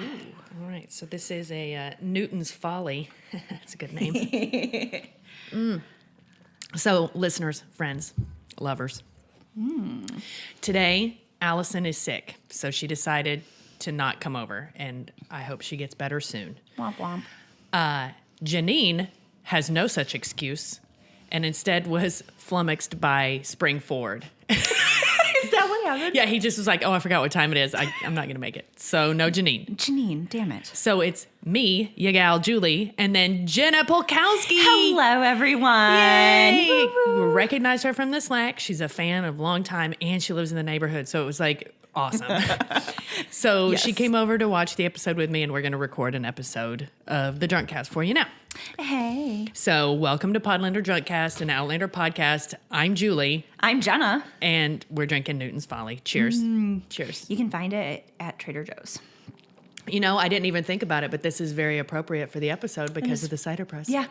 All right, so this is a Newton's Folly. That's a good name. So, listeners, friends, lovers. Today, Allison is sick, so she decided to not come over, and I hope she gets better soon. Womp womp. Janine has no such excuse, and instead was flummoxed by Spring Ford. Is that what happened? Yeah, he just was like, oh, I forgot what time it is. I'm not going to make it. So no Janine. Janine, damn it. So it's me, your gal Julie, and then Jenna Pulkowski. Hello, everyone. Yay! We recognized her from the Slack. She's a fan of long time, and she lives in the neighborhood. So it was like awesome. So Yes. she came over to watch the episode with me, and we're going to record an episode of the Drunkcast for you now. Hey. So welcome to Podlander Drunkcast, an Outlander podcast. I'm Julie, I'm Jenna. and we're drinking Newton's Folly. Cheers. Cheers. You can find it at Trader Joe's. You know, I didn't even think about it, but this is very appropriate for the episode because of the cider press. Yeah.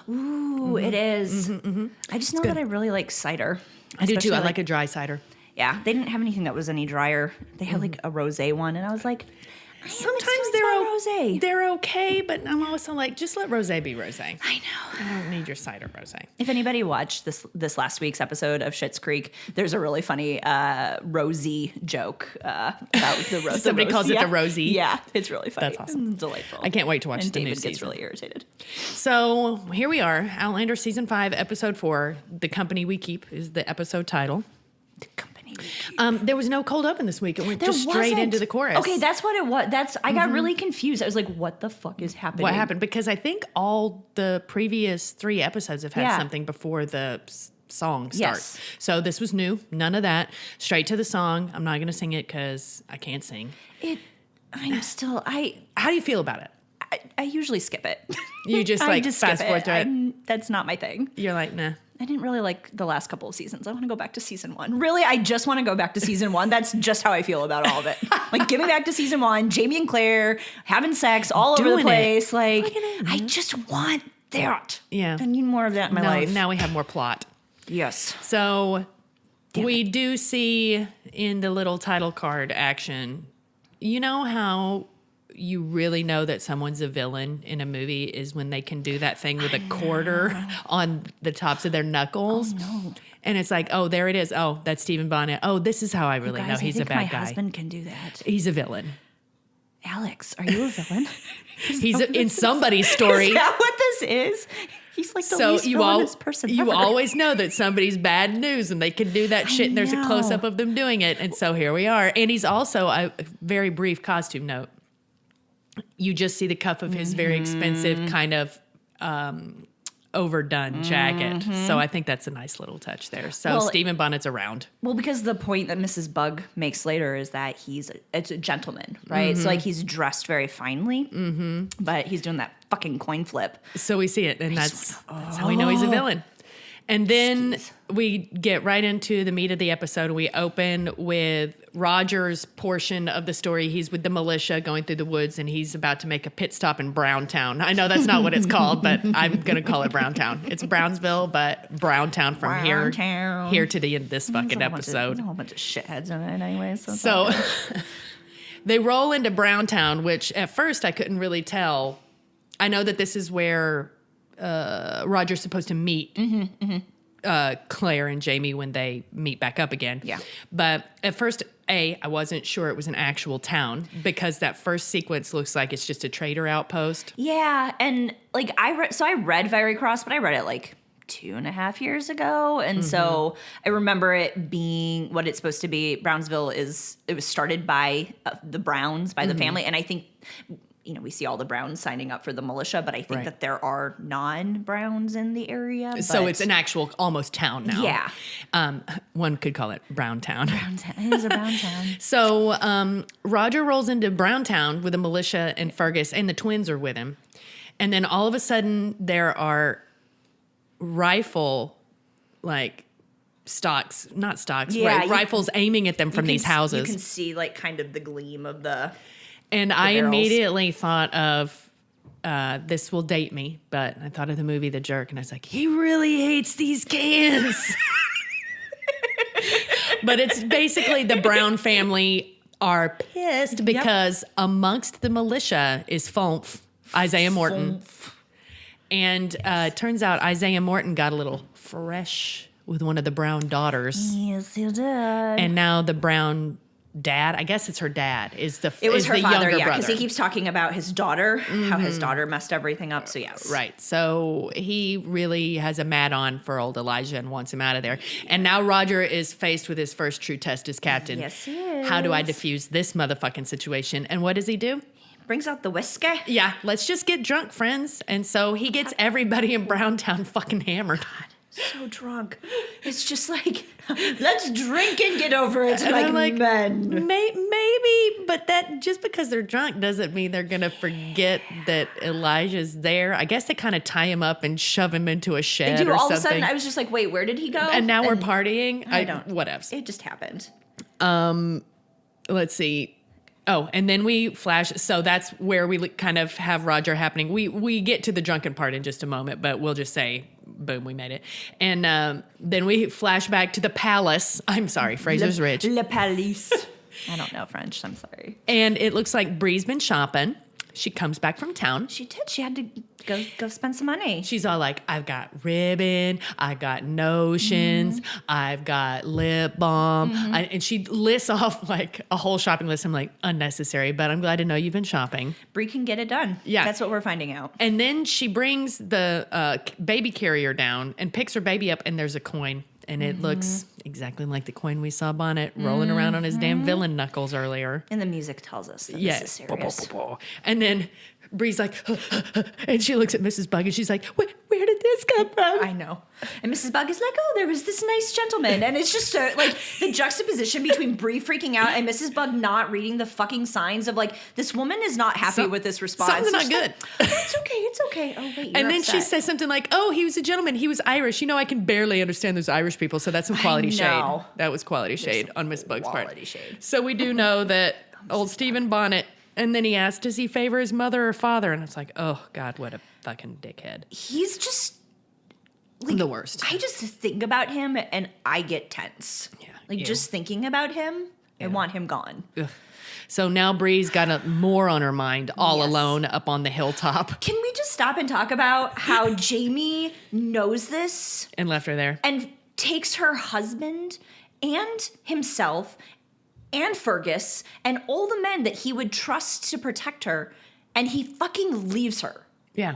Ooh, it is. I just know that I really like cider. I do too. Especially I like a dry cider. Yeah, they didn't have anything that was any drier. They had like a rosé one, and I was like, Sometimes rosé. they're okay, but I'm also like, just let rosé be rosé. I know. I don't need your cider rosé. If anybody watched this last week's episode of Schitt's Creek, there's a really funny Rosie joke about the rose. Somebody calls it the Rosie. Yeah, it's really funny. That's awesome. It's delightful. I can't wait to watch and the new David gets season. really irritated. So here we are, Outlander Season 5, Episode 4. The Company We Keep is the episode title. The company. There was no cold open this week. It went There just straight wasn't. into the chorus. Okay, that's what it was. I got really confused. I was like, what the fuck is happening? What happened? Because I think all the previous 3 episodes have had Yeah. something before the song starts. Yes. So this was new. None of that. Straight to the song. I'm not going to sing it because I can't sing. How do you feel about it? I usually skip it. You just I like just fast skip forward through it? That's not my thing. You're like, nah. I didn't really like the last couple of seasons. I want to go back to season 1. Really, I just want to go back to season 1. That's just how I feel about all of it. Like, give me back to season 1. Jamie and Claire having sex all over Doing the it. place. Like, I just want that. Yeah. I need more of that in my life. Now we have more plot. Yes. So Damn we do see in the little title card action, you know how you really know that someone's a villain in a movie is when they can do that thing with a quarter on the tops of their knuckles. Oh, no. And it's like, oh, there it is. Oh, that's Stephen Bonnet. Oh, this is how I really know Guys, he's I a think bad my guy. husband can do that. He's a villain. Alex, are you a villain? He's in somebody's story. Is that what this is? He's like the least villainous person you ever. always know that somebody's bad news and they can do that shit and there's a know. close-up of them doing it. And so here we are. And he's also a very brief costume note. You just see the cuff of his very expensive kind of overdone jacket. So I think that's a nice little touch there. So Well, Stephen Bonnet's around. Well, because the point that Mrs. Bug makes later is that it's a gentleman, right? So like he's dressed very finely, but he's doing that fucking coin flip. So we see it, and that's how we know he's a villain. And then we get right into the meat of the episode. We open with Roger's portion of the story. He's with the militia going through the woods, and he's about to make a pit stop in Browntown. I know that's not what it's called, but I'm going to call it Browntown. It's Brownsville, but Browntown from here to the end of this fucking episode. There's a whole bunch of shitheads in it anyway. So they roll into Browntown, which at first I couldn't really tell. I know that this is where Roger's supposed to meet Claire and Jamie when they meet back up again. Yeah. But at first, I wasn't sure it was an actual town because that first sequence looks like it's just a trader outpost. Yeah, and like I read Fiery Cross, but I read it like 2.5 years ago, and so I remember it being what it's supposed to be. Brownsville it was started by the Browns, by the family, and I think. We see all the Browns signing up for the militia, but I think that there are non-Browns in the area. So it's an actual almost town now. Yeah. One could call it Browntown. It is a brown town. So Roger rolls into Browntown with a militia and Fergus, and the twins are with him. And then all of a sudden there are rifles aiming at them from these houses. You can see like kind of the gleam of the... And I barrels. immediately thought of, this will date me, but I thought of the movie The Jerk, and I was like, he really hates these cans. But it's basically the Brown family are pissed because amongst the militia is Fonf, Isaiah Morton. And turns out Isaiah Morton got a little fresh with one of the Brown daughters. Yes, he did. And now the Brown dad, I guess it's her dad, is the It was her father, younger yeah, because brother. he keeps talking about his daughter, how his daughter messed everything up. So yes, Right. So he really has a mad on for old Elijah and wants him out of there. And now Roger is faced with his first true test as captain. Yes, he is. How do I defuse this motherfucking situation? And what does he do? Brings out the whiskey. Yeah, let's just get drunk, friends. And so he gets everybody in Browntown fucking hammered. So drunk. It's just like, let's drink and get over it. And I'm like, men. Maybe, but that just because they're drunk doesn't mean they're going to forget that Elijah's there. I guess they kind of tie him up and shove him into a shed They do or all something. of a sudden. I was just like, wait, where did he go? And now we're partying. I don't. Whatevs. It just happened. Let's see. Oh, and then we flash. So that's where we kind of have Roger happening. We get to the drunken part in just a moment, but we'll just say, boom, we made it. And then we flash back to the palace. I'm sorry, Fraser's Ridge. Le Palais. I don't know French. I'm sorry. And it looks like Bree's been shopping. She comes back from town. She did. She had to go spend some money. She's all like, I've got ribbon, I got notions, I've got lip balm. And she lists off like a whole shopping list. I'm like, unnecessary, but I'm glad to know you've been shopping. Bree can get it done. Yeah. That's what we're finding out. And then she brings the baby carrier down and picks her baby up, and there's a coin. And it looks exactly like the coin we saw Bonnet rolling around on his damn villain knuckles earlier. And the music tells us that this is serious. And then Bree's like, and she looks at Mrs. Bug and she's like, where did this come from? I know. And Mrs. Bug is like, oh, there was this nice gentleman. And it's just like the juxtaposition between Bree freaking out and Mrs. Bug not reading the fucking signs of like, this woman is not happy with this response. Something's not good. Like, it's okay. Oh, wait, you're And then she upset. says something like, oh, he was a gentleman. He was Irish. You know, I can barely understand those Irish people. So that's some quality shade. know. That was quality shade on Miss Bug's part. Quality shade. So we do know that old Stephen Bonnet, and then he asked, does he favor his mother or father? And it's like, oh, God, what a fucking dickhead. He's just like, The worst. I just think about him and I get tense. Yeah. Like Ew. just thinking about him, I want him gone. Ugh. So now Bree's got more on her mind, all Yes. alone up on the hilltop, Can we just stop and talk about how Jamie knows this and left her there. and takes her husband and himself and Fergus and all the men that he would trust to protect her, and he fucking leaves her Yeah.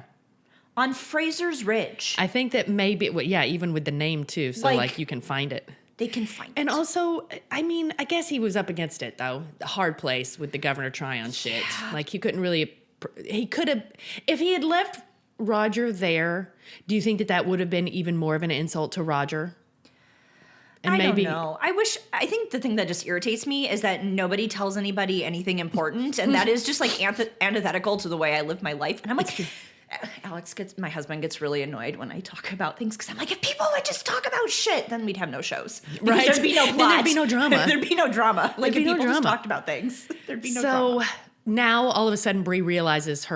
on Fraser's Ridge. I think that maybe, well, yeah, even with the name too. So Like- like you can find it. They can find And it. also, I mean, I guess he was up against it though. The hard place with the Governor Tryon shit. Like he couldn't really, he could have, if he had left Roger there, do you think that would have been even more of an insult to Roger? And I don't know. I think the thing that just irritates me is that nobody tells anybody anything important. And that is just like antithetical to the way I live my life. And I'm like, my husband gets really annoyed when I talk about things because I'm like, if people would just talk about shit, then we'd have no shows. Because Right. There'd be no Then plot. there'd be no drama. There'd be no drama. Like There'd if be no people just drama. talked about things, there'd be no So drama. now all of a sudden Bree realizes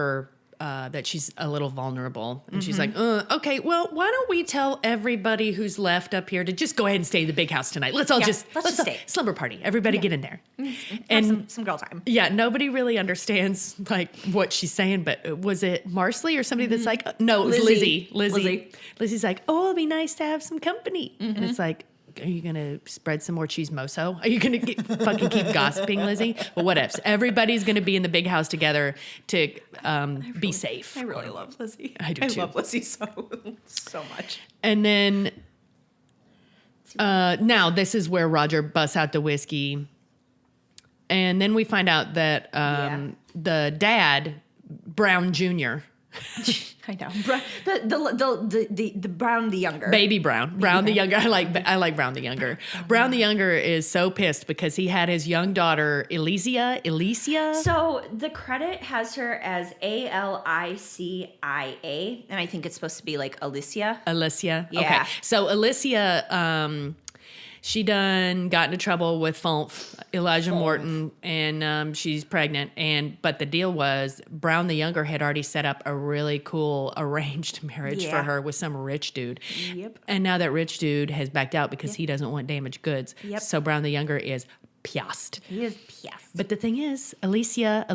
that she's a little vulnerable. And she's like, okay, well, why don't we tell everybody who's left up here to just go ahead and stay in the big house tonight? Let's all Yeah, just, let's just stay. Slumber party. Everybody get in there. Have some girl time. Yeah, nobody really understands like what she's saying, but was it Marsley or somebody that's like, no, it was Lizzie. Lizzie. Lizzie's like, oh, it'd be nice to have some company. And it's like, are you going to spread some more chismoso? Are you going to fucking keep gossiping, Lizzie? Well, what ifs? Everybody's going to be in the big house together to be safe. I really love Lizzie. I do too. love Lizzie so much. And then now this is where Roger busts out the whiskey. And then we find out that the dad, Brown Jr., I know. The Brown the younger. Baby Brown. Brown the younger. I like Brown the younger. Brown the younger is so pissed because he had his young daughter, Alicia. So the credit has her as Alicia, and I think it's supposed to be like Alicia. Alicia. Yeah. Okay. So Alicia, she done got into trouble with Elijah Morton, and she's pregnant. But the deal was Brown the younger had already set up a really cool arranged marriage for her with some rich dude. Yep. And now that rich dude has backed out because he doesn't want damaged goods. Yep. So Brown the younger is Piast. He is pissed. But the thing is, Alicia,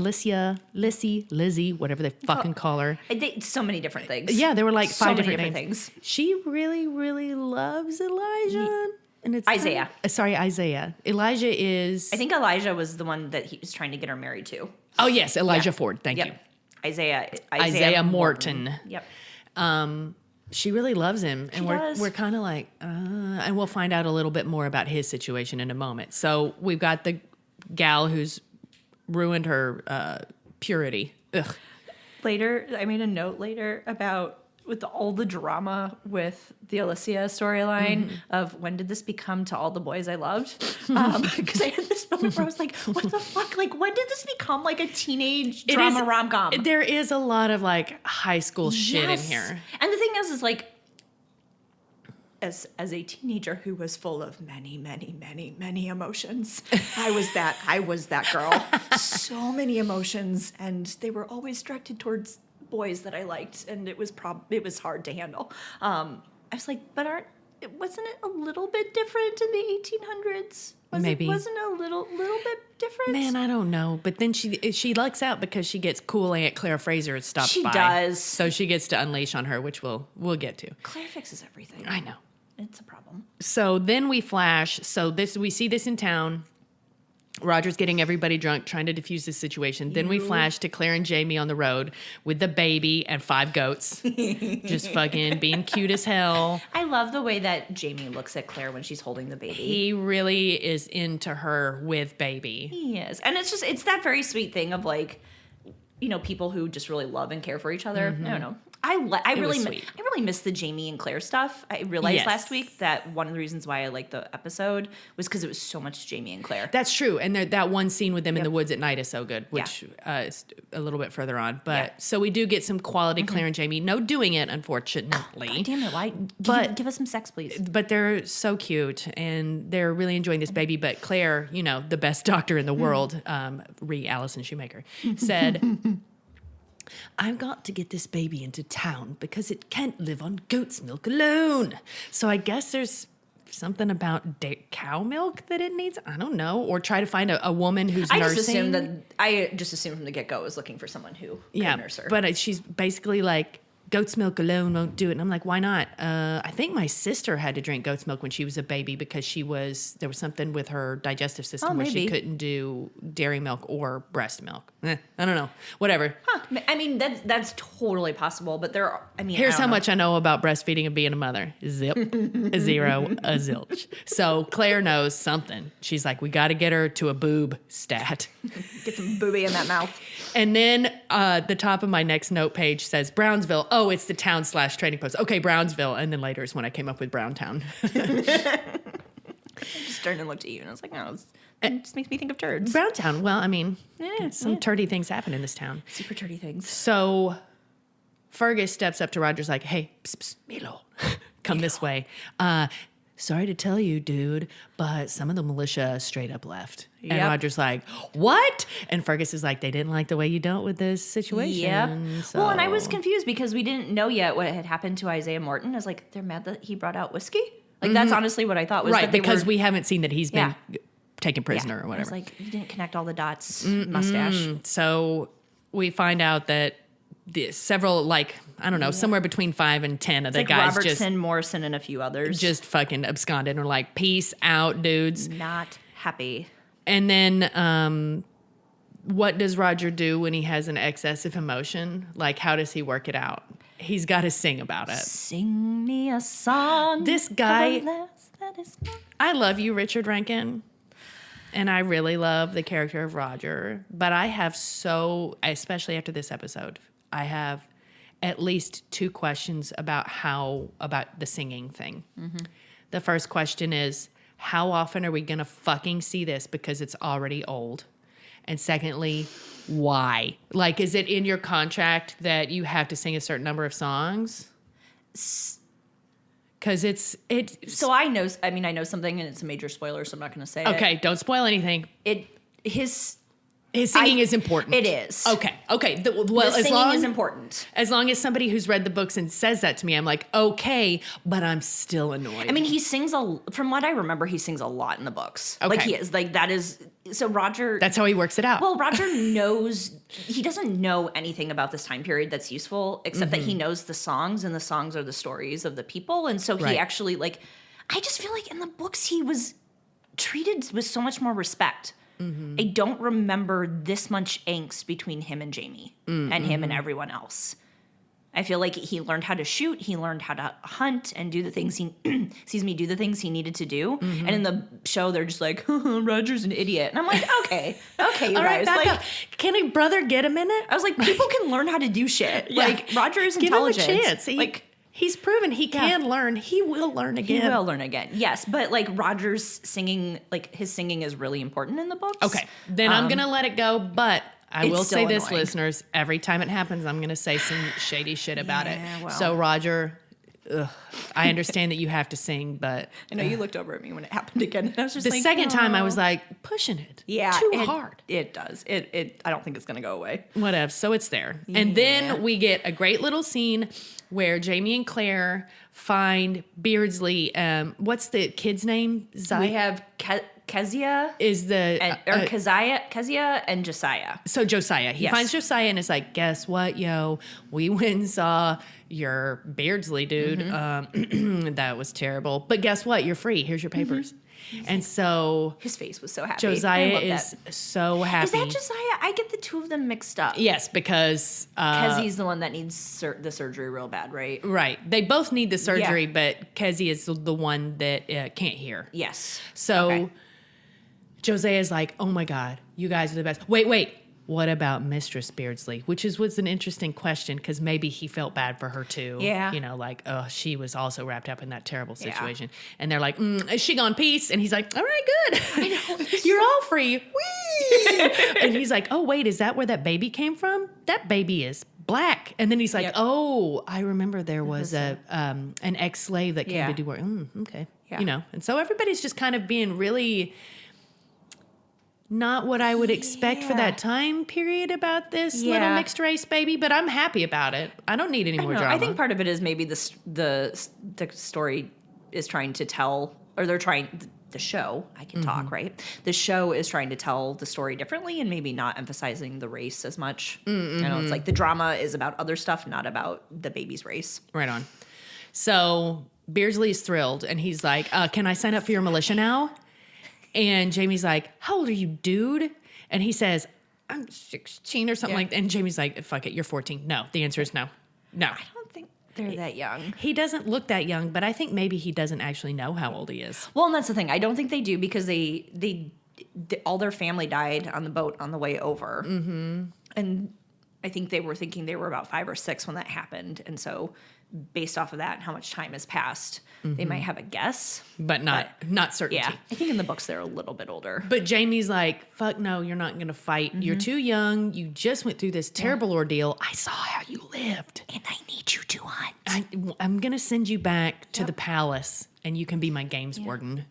Lizzie, whatever they fucking call her. So many different things. Yeah, there were like So 5 many different things. She really, really loves Elijah. And it's Isaiah. Isaiah. Elijah is... I think Elijah was the one that he was trying to get her married to. Oh, yes, Elijah Ford. Thank you. Isaiah Morton. Yep. She really loves him, and does. we're kind of like, and we'll find out a little bit more about his situation in a moment. So we've got the gal who's ruined her purity. Ugh. Later, I made a note later about with all the drama with the Alicia storyline of when did this become To All the Boys I Loved? Because I had this moment where I was like, what the fuck? Like, when did this become like a teenage drama rom-com? There is a lot of like high school shit in here. And the thing is like, as a teenager who was full of many, many, many, many emotions, I was that girl. So many emotions, and they were always directed towards boys that I liked, and it was hard to handle. I was like, but wasn't it a little bit different in the 1800s? Maybe. Wasn't it a little bit different? Man, I don't know. But then she lucks out because she gets cool Aunt Claire Fraser stops by. She does. So she gets to unleash on her, which we'll get to. Claire fixes everything. I know. It's a problem. So then we flash. So we see this in town. Roger's getting everybody drunk, trying to defuse the situation. Then we flash to Claire and Jamie on the road with the baby and 5 goats. Just fucking being cute as hell. I love the way that Jamie looks at Claire when she's holding the baby. He really is into her with baby. He is. And it's that very sweet thing of like, people who just really love and care for each other. I don't know. I really miss the Jamie and Claire stuff. I realized last week that one of the reasons why I liked the episode was because it was so much Jamie and Claire. That's true. And that one scene with them in the woods at night is so good, which is a little bit further on. But so we do get some quality Claire and Jamie. No doing it, unfortunately. God damn it. Why? Give us some sex, please. But they're so cute and they're really enjoying this baby. But Claire, the best doctor in the world, Allison Shoemaker, said... I've got to get this baby into town because it can't live on goat's milk alone. So I guess there's something about cow milk that it needs. I don't know. Or try to find a woman who's nursing. I just assumed from the get-go I was looking for someone who could nurse her. But she's basically like, goat's milk alone won't do it. And I'm like, why not? I think my sister had to drink goat's milk when she was a baby because there was something with her digestive system where she couldn't do dairy milk or breast milk. I don't know. Whatever. Huh. I mean, that's totally possible, but here's how much I know about breastfeeding and being a mother. Zip, a 0, a zilch. So Claire knows something. She's like, we got to get her to a boob stat. Get some booby in that mouth. And then the top of my next note page says Brownsville. Oh, it's the town/trading post. Okay, Brownsville. And then later is when I came up with Browntown. I just turned and looked at you and I was like, no, it just makes me think of turds. Browntown. Well, I mean, some turdy things happen in this town. Super turdy things. So Fergus steps up to Roger's like, hey, psst, psst, Milo, come this way. Sorry to tell you, dude, but some of the militia straight up left. Yep. And Roger's like, what? And Fergus is like, they didn't like the way you dealt with this situation. Yep. So. Well, and I was confused because we didn't know yet what had happened to Isaiah Morton. I was like, they're mad that he brought out whiskey? Like, that's honestly what I thought was right, because we haven't seen that he's been taken prisoner or whatever. I was like, you didn't connect all the dots, mustache. So we find out that several, somewhere between 5 and 10 of the guys Robertson, Morrison, and a few others just fucking absconded and were like, peace out, dudes. Not happy. And then what does Roger do when he has an excess of emotion? Like, how does he work it out? He's got to sing about it. Sing me a song. This guy, I love you, Richard Rankin. And I really love the character of Roger. But I have especially after this episode, I have at least 2 questions about the singing thing. Mm-hmm. The first question is, how often are we going to fucking see this because it's already old? And secondly, why? Like, is it in your contract that you have to sing a certain number of songs? Because it's... So I know something, and it's a major spoiler, so I'm not going to say it. Okay, don't spoil anything. His His singing is important. It is. Okay. Well, the singing is important. As long as somebody who's read the books and says that to me, I'm like, okay, but I'm still annoyed. I mean, he sings from what I remember, he sings a lot in the books. Okay. Like he is like that is so Roger. That's how he works it out. Well, Roger knows he doesn't know anything about this time period that's useful, except that he knows the songs, and the songs are the stories of the people, and so he actually like. I just feel like in the books he was treated with so much more respect. I don't remember this much angst between him and Jamie and him and everyone else. I feel like he learned how to shoot, he learned how to hunt and do the things he do the things he needed to do. And in the show they're just like, Roger's an idiot. And I'm like, okay, you All guys. right, back like, up. Can a brother get a minute? I was like, people can learn how to do shit. Yeah. Like Roger is Give intelligent. him a chance. He's proven he can learn. He will learn again. He will learn again. Yes, but like Roger's singing, like his singing is really important in the books. Okay, then I'm gonna let it go. But I will say this, annoying. listeners: every time it happens, I'm gonna say some shady shit about it. Well. So Roger, I understand that you have to sing, but I know you looked over at me when it happened again, and I was just the like, second time I was like pushing it, too hard. It does. It. I don't think it's gonna go away. Whatever. So it's there, and then we get a great little scene where Jamie and Claire find Beardsley. What's the kid's name? We have Kezia Is the Kezia and Josiah. So Josiah, he finds Josiah and is like, guess what, yo? We went and saw your Beardsley dude. That was terrible. But guess what? You're free. Here's your papers. And so His face was so happy. Josiah I love is that. so happy. Is that Josiah? I get the two of them mixed up. Yes, because Kezi's the one that needs the surgery real bad, right? right. They both need the surgery, but Kezi is the one that can't hear. Yes. So Josiah is like, oh my God, you guys are the best. Wait. What about Mistress Beardsley? Which was an interesting question because maybe he felt bad for her too. Yeah. You know, like, oh, she was also wrapped up in that terrible situation. And they're like, is she gone peace? And he's like, all right, good. I know. You're all free. Whee! And he's like, oh, wait, is that where that baby came from? That baby is black. And then he's like, oh, I remember there was an ex-slave that came to do work. Okay. Yeah. You know, and so everybody's just kind of being really... not what I would expect for that time period about this little mixed race baby, but I'm happy about it. I don't need any more drama. I think part of it is maybe the story is trying to tell, or they're trying, the show, I can talk, right? The show is trying to tell the story differently and maybe not emphasizing the race as much. You know, it's like the drama is about other stuff, not about the baby's race. Right on. So Beardsley's thrilled, and he's like, can I sign up for your militia now? And Jamie's like, how old are you, dude? And he says, I'm 16 or something like that. And Jamie's like, fuck it, you're 14. No, the answer is no. No. I don't think they're that young. He doesn't look that young, but I think maybe he doesn't actually know how old he is. Well, and that's the thing. I don't think they do because they all their family died on the boat on the way over. And I think they were thinking they were about 5 or 6 when that happened. And so based off of that and how much time has passed, they might have a guess. But not certainty. Yeah. I think in the books they're a little bit older. But Jamie's like, fuck no, you're not going to fight. You're too young. You just went through this terrible ordeal. I saw how you lived. And I need you to hunt. I'm going to send you back to the palace and you can be my games warden.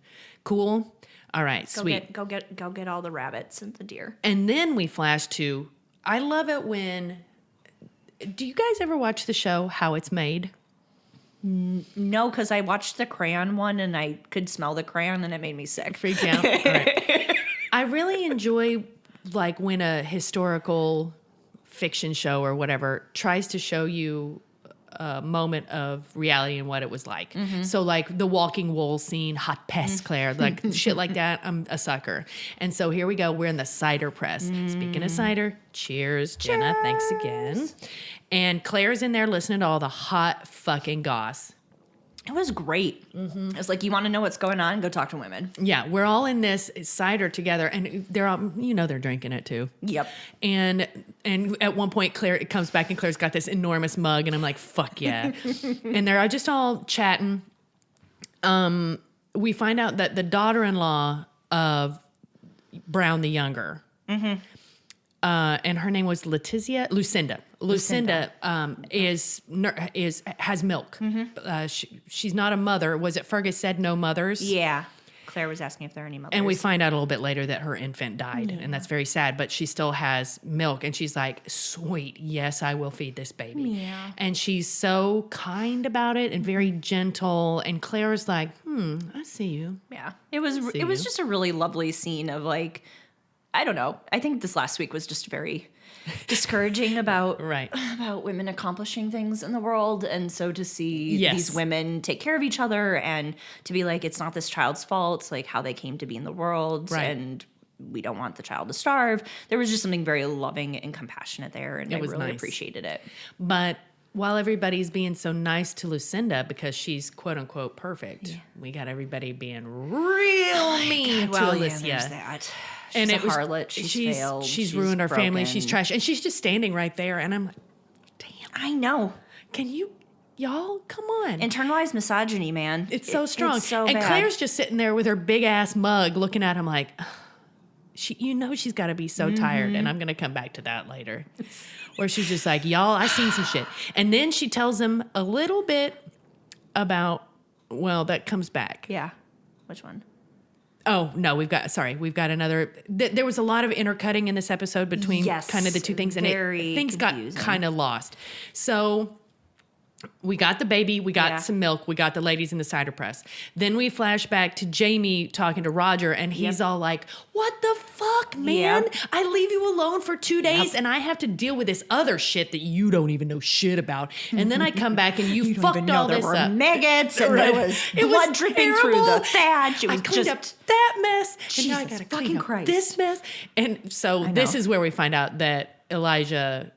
Cool? All right, sweet. Go get all the rabbits and the deer. And then we flash to, I love it when, do you guys ever watch the show How It's Made? No, because I watched the crayon one and I could smell the crayon and it made me sick. Freak out? All right. I really enjoy like when a historical fiction show or whatever tries to show you a moment of reality and what it was like. So like the walking wool scene, hot pest, Claire, like shit like that. I'm a sucker. And so here we go. We're in the cider press. Speaking of cider, cheers, Jenna. Thanks again. And Claire's in there listening to all the hot fucking goss. It was great. It was like, you want to know what's going on? Go talk to women. Yeah, we're all in this cider together, and they're all, you know, they're drinking it too. Yep. And at one point, Claire comes back, and Claire's got this enormous mug, and I'm like, fuck yeah. And they're just all chatting. We find out that the daughter-in-law of Brown the Younger, and her name was Lucinda. Lucinda has milk. She's not a mother. Was it Fergus said no mothers? Yeah. Claire was asking if there are any mothers. And we find out a little bit later that her infant died, and that's very sad, but she still has milk, and she's like, sweet, yes, I will feed this baby. Yeah. And she's so kind about it and very gentle, and Claire's like, I see you. Yeah. It was just a really lovely scene of like, I don't know. I think this last week was just very discouraging about women accomplishing things in the world. And so to see these women take care of each other and to be like, it's not this child's fault. It's like how they came to be in the world. Right. And we don't want the child to starve. There was just something very loving and compassionate there. And I really appreciated it. But while everybody's being so nice to Lucinda because she's quote unquote perfect, we got everybody being real mean to Alicia. Yeah, there's that. She's a harlot. She's failed. She's ruined our broken. family. She's trash. And she's just standing right there. And I'm like, damn. I know. Can you, y'all, come on. Internalized misogyny, man. It's so strong. It's so and bad. Claire's just sitting there with her big ass mug looking at him like, she's got to be so tired. And I'm going to come back to that later. Where she's just like, y'all, I seen some shit. And then she tells him a little bit about, well, that comes back. Yeah. Which one? Oh, no, we've got another. There was a lot of intercutting in this episode between kind of the two things, and things got kind of lost. So we got the baby, we got some milk, we got the ladies in the cider press. Then we flash back to Jamie talking to Roger, and he's all like, what the fuck, man? I leave you alone for 2 days, and I have to deal with this other shit that you don't even know shit about. And then I come back, and you fucked all this up. There were maggots, and there was blood dripping through the thatch. It was cleaned up that mess, and now I gotta clean up this mess. And so this is where we find out that Isaiah,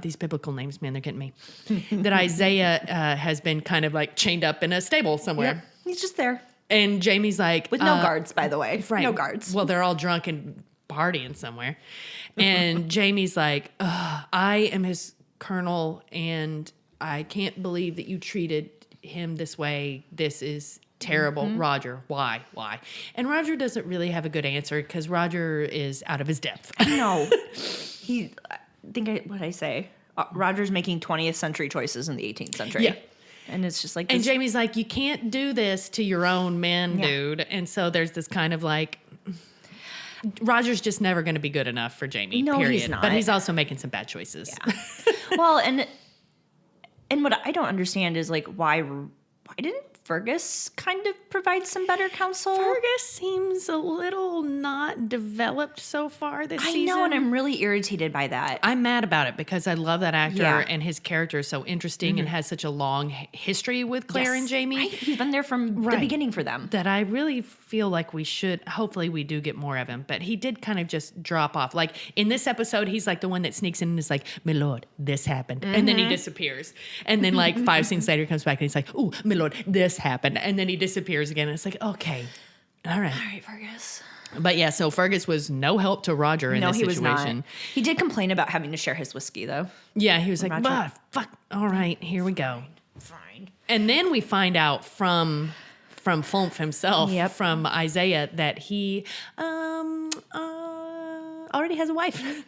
these biblical names, man, they're getting me. That Isaiah has been kind of like chained up in a stable somewhere. Yep. He's just there. And Jamie's like... With no guards, by the way. Right. No guards. Well, they're all drunk and partying somewhere. And Jamie's like, I am his colonel, and I can't believe that you treated him this way. This is terrible. Roger, why? And Roger doesn't really have a good answer because Roger is out of his depth. No. What did I say? Roger's making 20th century choices in the 18th century. Yeah. And it's just like... And Jamie's like, you can't do this to your own men, dude. And so there's this kind of like... Roger's just never going to be good enough for Jamie, period. He's not. But he's also making some bad choices. Yeah. Well, and what I don't understand is like, why didn't Fergus kind of provide some better counsel? Fergus seems a little not developed so far this season. I know, and I'm really irritated by that. I'm mad about it because I love that actor and his character is so interesting and has such a long history with Claire and Jamie. He's been there from the beginning for them. That I really feel like hopefully we do get more of him. But he did kind of just drop off. Like in this episode, he's like the one that sneaks in and is like, my lord, this happened. And then he disappears. And then like 5 scenes later he comes back and he's like, ooh, my lord, this happened, and then he disappears again. And it's like, okay, all right, Fergus. But yeah, so Fergus was no help to Roger in this situation. Was not. He did complain about having to share his whiskey, though. Yeah, he was like, fuck, all right, here we go. Fine. And then we find out from Flumph himself, from Isaiah, that he already has a wife.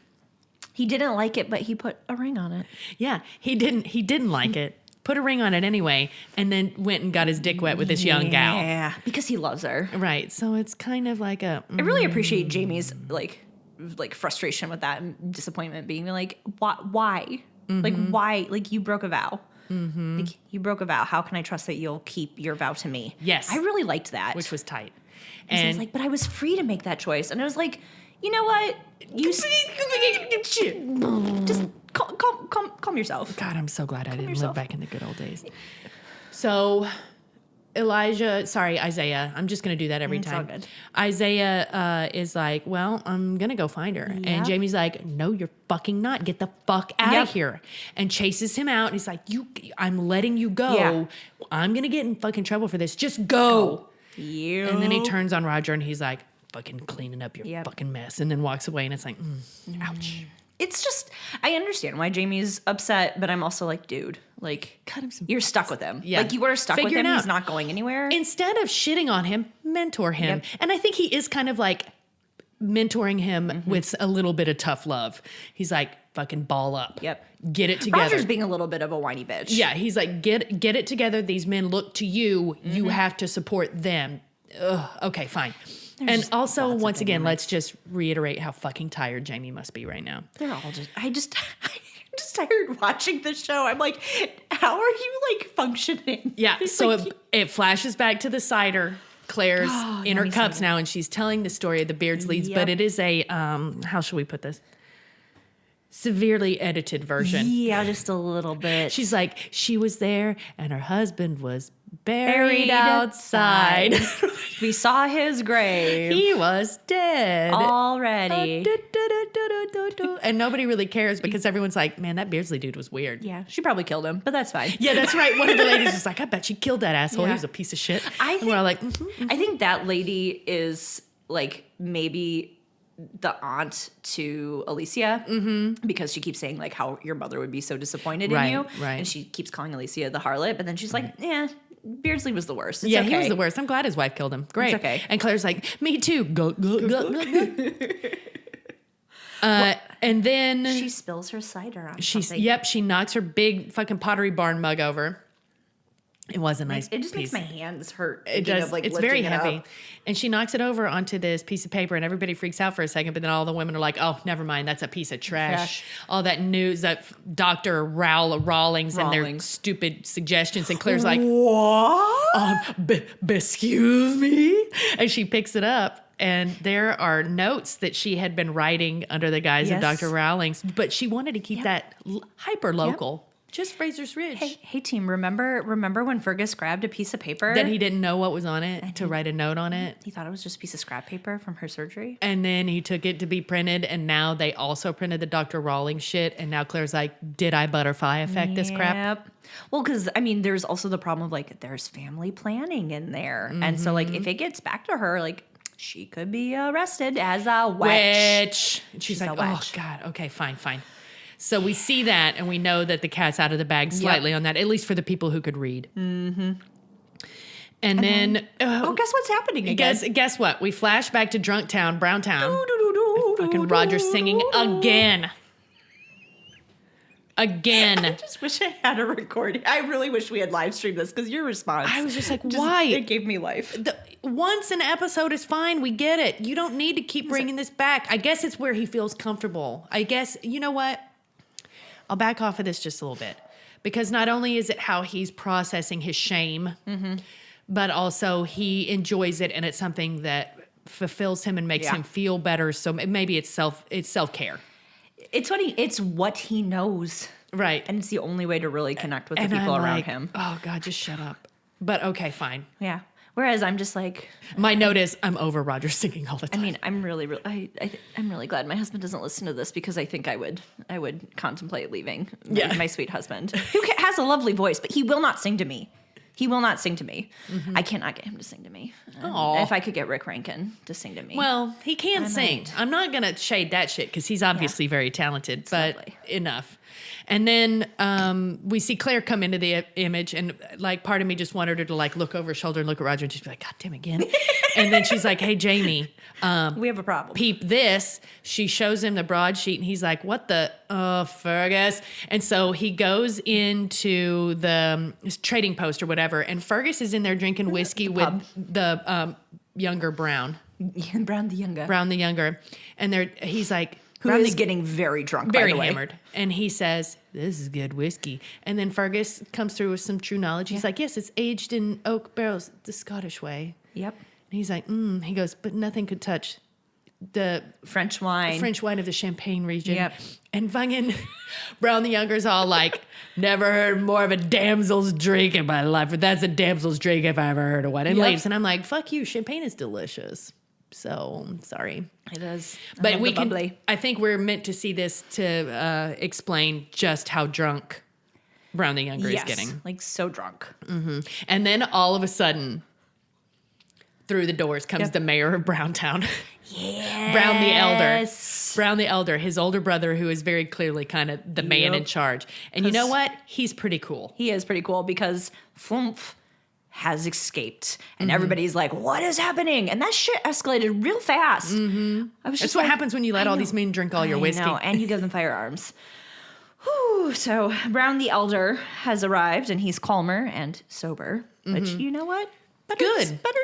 He didn't like it, but he put a ring on it. Yeah, he didn't like it. Put a ring on it anyway, and then went and got his dick wet with this young gal. Yeah, because he loves her. Right. So it's kind of like a... I really appreciate Jamie's like frustration with that and disappointment, being like, why? Like, why? Like, you broke a vow. Like, you broke a vow. How can I trust that you'll keep your vow to me? Yes. I really liked that. Which was tight. And I was like, but I was free to make that choice. And I was like, you know what? Just calm yourself. God, I'm so glad I didn't live back in the good old days. So Isaiah, I'm just going to do that every time. It's all good. Isaiah is like, well, I'm going to go find her. Yeah. And Jamie's like, no, you're fucking not. Get the fuck out of here. And chases him out. He's like, I'm letting you go. Yeah. I'm going to get in fucking trouble for this. Just go. And then he turns on Roger and he's like, fucking cleaning up your fucking mess, and then walks away, and it's like, ouch. It's just, I understand why Jamie's upset, but I'm also like, dude, like, cut him some. You're stuck with him. Yeah. Like, you were stuck with him. He's not going anywhere. Instead of shitting on him, mentor him. And I think he is kind of like mentoring him with a little bit of tough love. He's like, fucking ball up. Yep. Get it together. Roger's being a little bit of a whiny bitch. Yeah, he's like, get it together. These men look to you. You have to support them. Ugh, okay, fine. And also, once again, let's just reiterate how fucking tired Jamie must be right now. They're all I'm just tired watching the show. I'm like, how are you like functioning? Yeah, It's so like, it flashes back to the cider. Claire's in her cups now, and she's telling the story of the Beardsleys, but it is a, how shall we put this? Severely edited version. yeah, just a little bit. She's like, she was there, and her husband was buried outside. We saw his grave. He was dead. Already. And nobody really cares because everyone's like, man, that Beardsley dude was weird. Yeah, she probably killed him, but that's fine. Yeah, that's right. One of the ladies was like, I bet she killed that asshole. Yeah. He was a piece of shit. I And we're all like, I think that lady is like maybe the aunt to Alicia because she keeps saying like how your mother would be so disappointed in you. Right. And she keeps calling Alicia the harlot, but then she's like, yeah, Beardsley was the worst. It's yeah, okay. he was the worst. I'm glad his wife killed him. Great. It's okay. And Claire's like, me too. Go, go, go, go, go. And then She spills her cider on something. she knocks her big fucking Pottery Barn mug over. It was a nice It just piece. makes my hands hurt. It thinking does. Of, like, It's very lifting it heavy. up. And she knocks it over onto this piece of paper, and everybody freaks out for a second. But then all the women are like, oh, never mind. That's a piece of trash. All that news, that Dr. Rawlings and their Rawlings. stupid suggestions. And Claire's like, What? excuse me? And she picks it up. And there are notes that she had been writing under the guise of Yes. Dr. Rawlings. But she wanted to keep that hyper local. Just Fraser's Ridge. Hey team, remember when Fergus grabbed a piece of paper? That he didn't know what was on it to write a note on it. He thought it was just a piece of scrap paper from her surgery. And then he took it to be printed, and now they also printed the Dr. Rawlings shit. And now Claire's like, did I butterfly effect this crap? Yep. Well, because I mean, there's also the problem of like there's family planning in there, and so like if it gets back to her, like she could be arrested as a witch. And she's She's like, a oh, witch. God. Okay, fine. So we see that, and we know that the cat's out of the bag slightly on that, at least for the people who could read. Mm-hmm. And then... Oh, guess what's happening again? Guess what? We flash back to Drunk Town, Brown Town. Fucking Roger singing again. I just wish I had a recording. I really wish we had live streamed this because your response. I was just like, why? It gave me life. Once an episode is fine. We get it. You don't need to keep bringing this back. I guess it's where he feels comfortable. I guess, you know what? I'll back off of this just a little bit. Because not only is it how he's processing his shame, but also he enjoys it, and it's something that fulfills him and makes him feel better. So maybe it's self-care. It's what he knows. Right. And it's the only way to really connect with the people I'm around like, him. oh, God, just shut up. But okay, fine. Yeah. Whereas I'm just like, My note is I'm over Roger singing all the time. I mean, I'm really I'm really glad my husband doesn't listen to this because I think I would contemplate leaving my sweet husband, who has a lovely voice, but he will not sing to me. He will not sing to me. I cannot get him to sing to me. If I could get Rick Rankin to sing to me. Well, he can sing. might. I'm not going to shade that shit because he's obviously very talented, but lovely. enough. And then we see Claire come into the image, and like part of me just wanted her to like look over her shoulder and look at Roger and just be like, God damn again. And then she's like, hey, Jamie, we have a problem. peep this. She shows him the broadsheet, and he's like, what the, Fergus. And so he goes into the trading post or whatever, and Fergus is in there drinking whiskey with the younger Brown. Brown the Younger. Brown the Younger. And he's like, Who is getting very drunk, very by the way. hammered. And he says, this is good whiskey. And then Fergus comes through with some true knowledge. He's like, yes, it's aged in oak barrels the Scottish way. Yep. And he's like, he goes, but nothing could touch the French wine. French wine of the Champagne region. Yep. And fucking Brown the Younger's all like, never heard more of a damsel's drink in my life. But that's a damsel's drink if I ever heard of one. And leaves. And I'm like, fuck you. Champagne is delicious. So sorry. It is. But we can, I think we're meant to see this to explain just how drunk Brown the Younger is getting. Like so drunk. And then all of a sudden, through the doors comes the mayor of Browntown. Yeah. Brown the Elder. Brown the Elder, his older brother, who is very clearly kind of the man in charge. And you know what? He's pretty cool. He is pretty cool because Flumph has escaped. And everybody's like, what is happening? And that shit escalated real fast. I was just That's what happens when you let all these men drink all your whiskey. I know, and you give them firearms. Whew. So Brown the Elder has arrived, and he's calmer and sober. Which, you know what? Better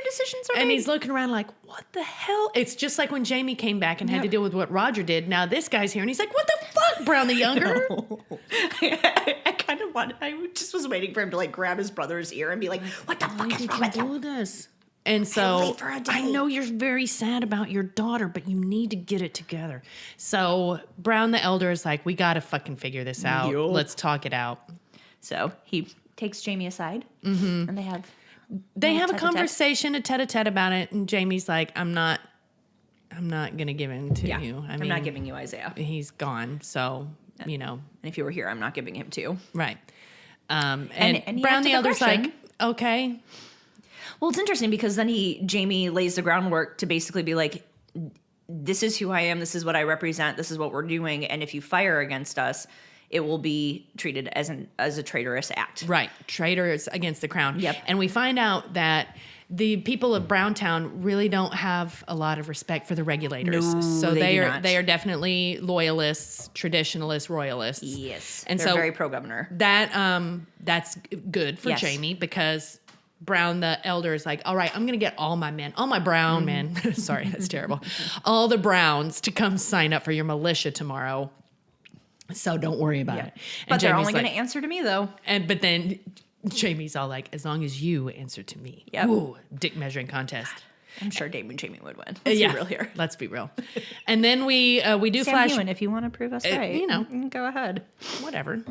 decisions are made. And he's looking around like, what the hell? It's just like when Jamie came back and had to deal with what Roger did. Now this guy's here, and he's like, what the fuck, Brown the Younger? I kind of wanted, I just was waiting for him to like grab his brother's ear and be like, what the fuck is wrong with you? This? And so late for a date. I know you're very sad about your daughter, but you need to get it together. So Brown the Elder is like, we got to fucking figure this out. Yup. Let's talk it out. So he takes Jamie aside, and they have a conversation, a tete-a-tete about it, and Jamie's like, I'm not gonna give in to you. I'm not giving you Isaiah. He's gone, so you know. And if you were here, I'm not giving him to you. Right. And he Brown the answered the Elder's question. like, okay. Well, it's interesting because then Jamie lays the groundwork to basically be like, this is who I am, this is what I represent, this is what we're doing, and if you fire against us, it will be treated as a traitorous act. Right. Traitors against the crown. Yep. And we find out that the people of Browntown really don't have a lot of respect for the regulators. No, so they do not. they are definitely loyalists, traditionalists, royalists. Yes. And they're so very pro-governor. That's good for Yes. Jamie because Brown the Elder is like, all right, I'm going to get all my brown men. Sorry, that's terrible. All the Browns to come sign up for your militia tomorrow. So don't worry about it. But they're Jamie's only like, going to answer to me, though. but then Jamie's all like, as long as you answer to me. Yep. Ooh, dick measuring contest. I'm sure Jamie would win. Let's be real here. Let's be real. And then we do Sam flash. Hewen, if you want to prove us right, you know. go ahead. Whatever.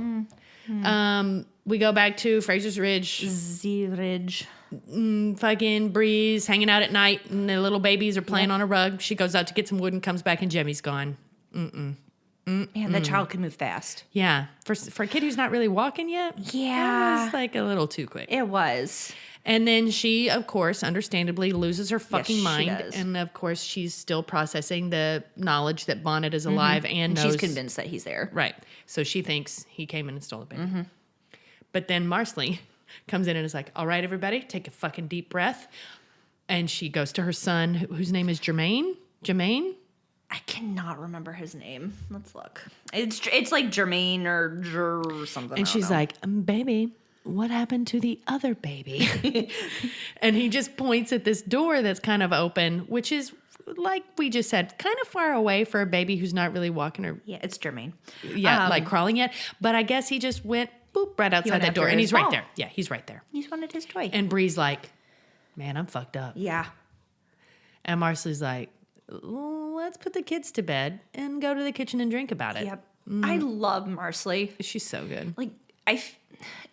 We go back to Fraser's Ridge. Ridge. Fucking Breeze hanging out at night, and the little babies are playing on a rug. She goes out to get some wood and comes back, and Jimmy's gone. And the child can move fast. Yeah, for a kid who's not really walking yet. Yeah. That was like a little too quick. It was. And then she, of course, understandably loses her fucking she mind. does. And of course, she's still processing the knowledge that Bonnet is alive and knows. She's convinced that he's there. Right. So she thinks he came in and stole the baby. But then Marsley comes in and is like, all right, everybody, take a fucking deep breath. And she goes to her son, whose name is Jermaine. Jermaine? I cannot remember his name. Let's look. It's like Jermaine or something. And she's like, baby, what happened to the other baby? And he just points at this door that's kind of open, which is, like we just said, kind of far away for a baby who's not really walking or it's Jermaine. like crawling yet. But I guess he just went boop right outside went that door, after and his he's right ball. there. Yeah, he's right there. He's wanted his toy. And Bree's like, man, I'm fucked up. Yeah. And Marsley's like, let's put the kids to bed and go to the kitchen and drink about it. Yep. I love Marsley. She's so good. Like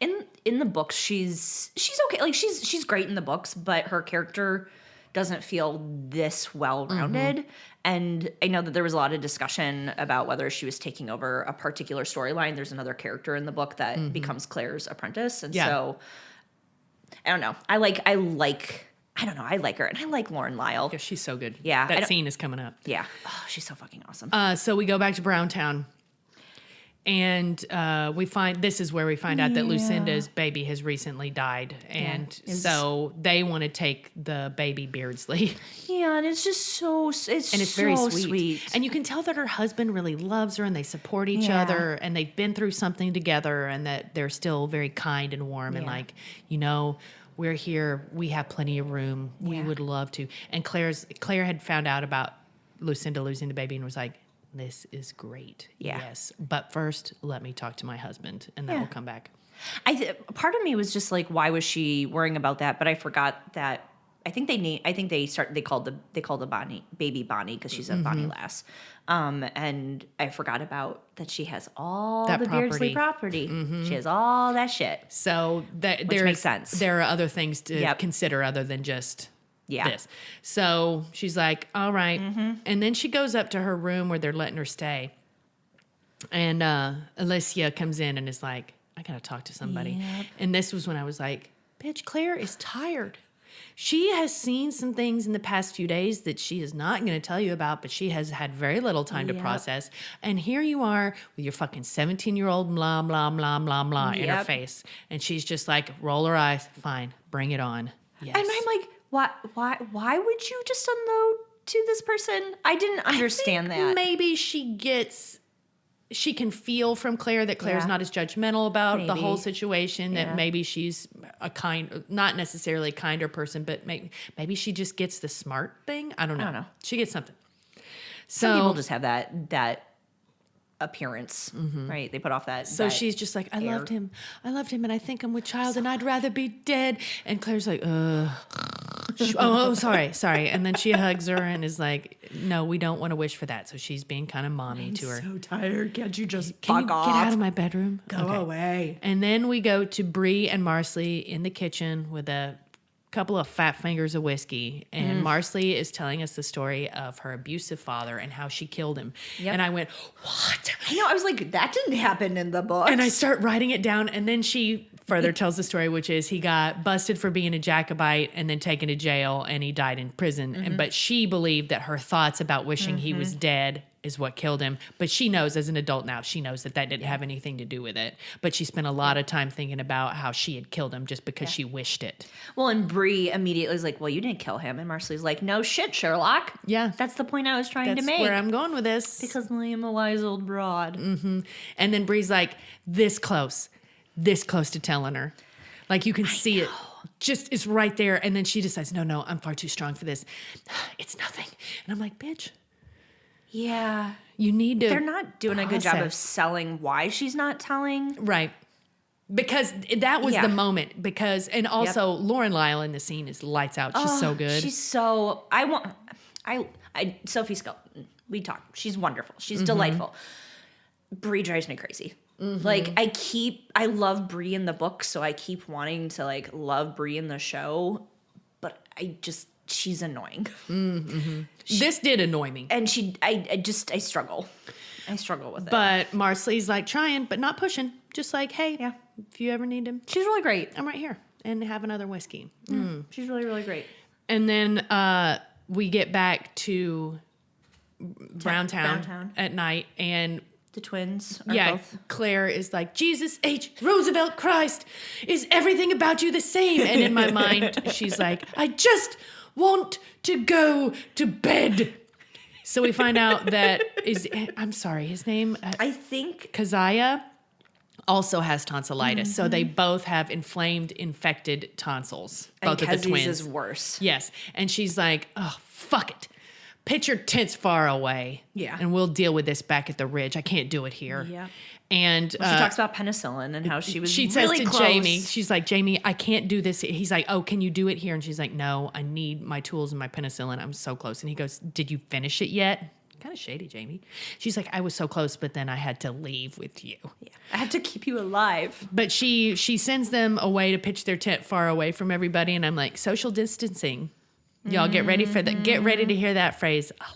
in the books, she's okay. Like she's great in the books, but her character doesn't feel this well-rounded. And I know that there was a lot of discussion about whether she was taking over a particular storyline. There's another character in the book that becomes Claire's apprentice. And so I don't know. I like her, and I like Lauren Lyle. Yeah, she's so good. Yeah, That scene is coming up. Yeah. Oh, she's so fucking awesome. So we go back to Browntown. And this is where we find out that Lucinda's baby has recently died. And so they want to take the baby Beardsley. Yeah, and it's just it's very so sweet. And you can tell that her husband really loves her and they support each other and they've been through something together and that they're still very kind and warm and like, we're here, we have plenty of room. We would love to. And Claire had found out about Lucinda losing the baby and was like, this is great. Yeah. Yes. But first, let me talk to my husband and then we'll come back. Part of me was just like, why was she worrying about that? But I forgot that I think they called the Bonnie baby Bonnie because she's a Bonnie lass. And I forgot about that she has all That the Beardsley property. She has all that shit. So Which makes sense. There are other things to consider other than just this. So she's like, all right. And then she goes up to her room where they're letting her stay. And Alicia comes in and is like, I got to talk to somebody. Yep. And this was when I was like, bitch, Claire is tired. She has seen some things in the past few days that she is not going to tell you about, but she has had very little time to process. And here you are with your fucking 17-year-old blah, blah, blah, blah, blah in her face. And she's just like, roll her eyes. Fine, bring it on. Yes. And I'm like, why would you just unload to this person? I didn't understand that. Maybe she can feel from Claire that Claire's not as judgmental about the whole situation, that maybe she's not necessarily a kinder person, but maybe she just gets the smart thing. I don't know. She gets something. Some people just have that appearance, right? They put off that. So she's just like, I loved him, and I think I'm with child, and I'd rather be dead. And Claire's like, sorry. And then she hugs her and is like, no, we don't want to wish for that. So she's being kind of mommy to her. I'm so tired. Can't you just fuck off? Get out of my bedroom. Go away. And then we go to Bree and Marsley in the kitchen with a couple of fat fingers of whiskey. And Marsley is telling us the story of her abusive father and how she killed him. Yep. And I went, what? I know. I was like, that didn't happen in the book. And I start writing it down. And then she further tells the story, which is he got busted for being a Jacobite and then taken to jail, and he died in prison. But she believed that her thoughts about wishing he was dead is what killed him. But she knows, as an adult now, she knows that didn't have anything to do with it. But she spent a lot of time thinking about how she had killed him just because she wished it. Well, and Bree immediately is like, well, you didn't kill him. And Marsley's like, no shit, Sherlock. Yeah. That's the point I was trying to make. That's where I'm going with this. Because I am a wise old broad. And then Bree's like, this close to telling her. Like, you can see it. Just is right there. And then she decides, no, I'm far too strong for this. It's nothing. And I'm like, bitch. Yeah. You need to. They're not doing a good job of selling why she's not telling. Right. Because that was the moment. Because, and also Lauren Lyle in the scene is lights out. She's so good. She's so, Sophie Skelton, we talked. She's wonderful. She's delightful. Bree drives me crazy. Like, I love Bree in the book, so I keep wanting to like love Bree in the show, but she's annoying. This did annoy me. And I struggle. I struggle with it. But Marsley's like trying, but not pushing. Just like, hey, if you ever need him. She's really great. I'm right here. And have another whiskey. She's really, really great. And then we get back to Browntown at night, and the twins are both. Claire is like, Jesus H. Roosevelt Christ, is everything about you the same? And in my mind, she's like, I just want to go to bed. So we find out that I'm sorry, his name? I think Keziah also has tonsillitis. So they both have infected tonsils. Both of the twins. Is worse. Yes. And she's like, oh, fuck it. Pitch your tents far away. Yeah. And we'll deal with this back at the Ridge. I can't do it here. Yeah. And she talks about penicillin and how she says really to close. Jamie, she's like, Jamie, I can't do this. He's like, oh, can you do it here? And she's like, no, I need my tools and my penicillin. I'm so close. And he goes, did you finish it yet? Kind of shady, Jamie. She's like, I was so close, but then I had to leave with you. Yeah. I had to keep you alive. But she sends them away to pitch their tent far away from everybody. And I'm like, social distancing. Y'all get ready for that. Get ready to hear that phrase a lot.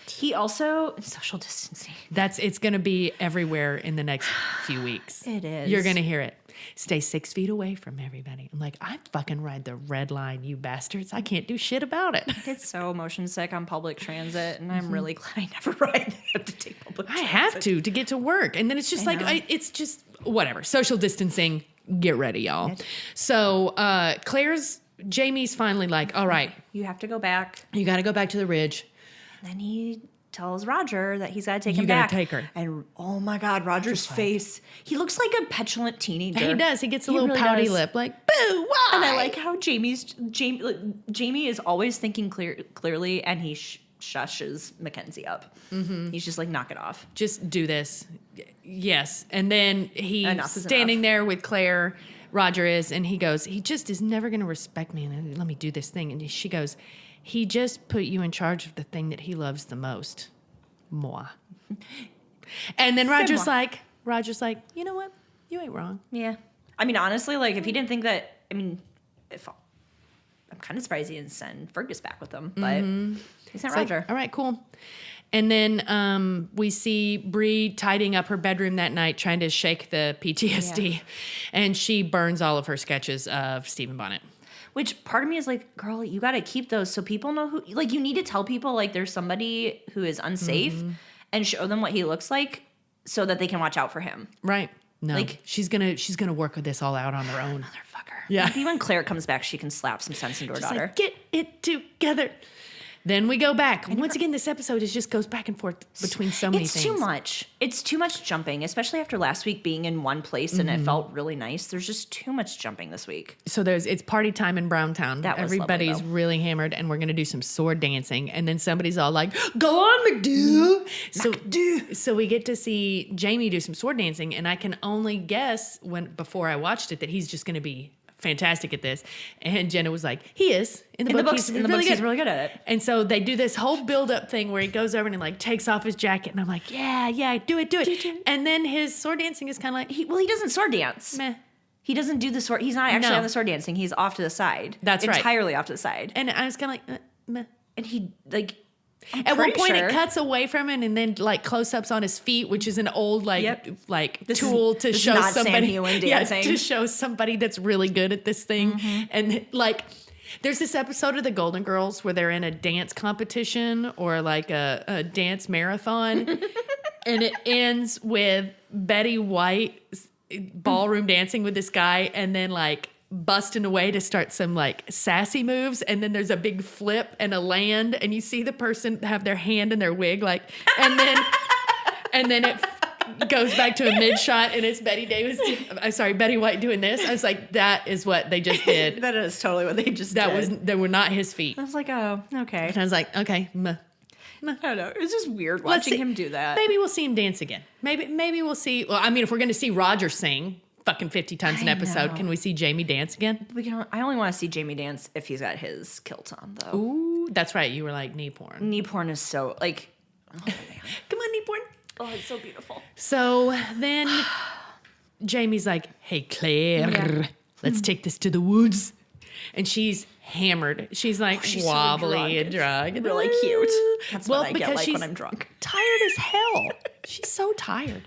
He also, social distancing. It's going to be everywhere in the next few weeks. It is. You're going to hear it. Stay 6 feet away from everybody. I'm like, I fucking ride the red line, you bastards. I can't do shit about it. I get so motion sick on public transit, and I'm really glad I never ride. I have to take public transit. I have to get to work. And then it's just it's just whatever. Social distancing. Get ready, y'all. Yes. So Jamie's finally like, all right. You have to go back. You got to go back to the Ridge. And then he tells Roger that he's got to take him back. You got to take her. And oh my God, Roger's face. He looks like a petulant teenager. He does. He gets a little pouty lip like, boo, why? And I like how Jamie is always thinking clearly, and he shushes Mackenzie up. He's just like, knock it off. Just do this. Yes. And then he's standing there with Claire, Roger is, and he goes, he just is never going to respect me. And let me do this thing. And she goes, he just put you in charge of the thing that he loves the most. Moi. And then Roger's like, you know what? You ain't wrong. Yeah. I mean, honestly, like, if he didn't think that, if I'm kind of surprised he didn't send Fergus back with them, but he sent Roger. Like, all right, cool. And then we see Bree tidying up her bedroom that night, trying to shake the PTSD. Yeah. And she burns all of her sketches of Stephen Bonnet. Which part of me is like, girl, you got to keep those so people know who, like, you need to tell people, like, there's somebody who is unsafe and show them what he looks like so that they can watch out for him. Right. No, Like, she's gonna work with this all out on her own. Motherfucker. Yeah. Maybe when Claire comes back, she can slap some sense into her She's daughter. like, get it together. Then we go back. Once again, this episode just goes back and forth between so many things. It's too much. It's too much jumping, especially after last week being in one place and it felt really nice. There's just too much jumping this week. So it's party time in Browntown. That was Everybody's lovely, really hammered, and we're gonna do some sword dancing. And then somebody's all like, "Go on, McDoo!" So we get to see Jamie do some sword dancing, and I can only guess before I watched it that he's just gonna be fantastic at this. And Jenna was like, he is. In the books, he's really good at it. And so they do this whole build-up thing where he goes over and like takes off his jacket, and I'm like, yeah, do it. And then his sword dancing is kind of like, He doesn't sword dance. meh. He doesn't do the sword. He's not actually No. on the sword dancing. He's off to the side. That's right. Entirely off to the side. And I was kind of like, meh. And he, like, At one point, it cuts away from him, and then like close-ups on his feet, which is an old tool to show not Sam somebody Hewen dancing. to show somebody that's really good at this thing. And like, there's this episode of The Golden Girls where they're in a dance competition or like a dance marathon, and it ends with Betty White ballroom dancing with this guy, and then like busting away to start some like sassy moves, and then there's a big flip and a land, and you see the person have their hand in their wig, like, and then it goes back to a mid shot, and it's Betty White doing this. I was like, that is what they just did. That is totally what they just did. They were not his feet. I was like, oh, okay. And I was like, okay, meh. I don't know. It's just weird Let's watching see. him do that. Maybe we'll see him dance again. Maybe we'll see. Well, I mean, if we're going to see Roger sing fucking 50 times an episode, know. can we see Jamie dance again? I only want to see Jamie dance if he's got his kilt on, though. Ooh, that's right. You were like knee porn. Knee porn is so, like, oh, man. Come on, knee porn. Oh, it's so beautiful. So then Jamie's like, hey, Claire, let's take this to the woods. And she's hammered. She's like She's wobbly and drunk. And really cute. That's what I get like when I'm drunk. Tired as hell. She's so tired.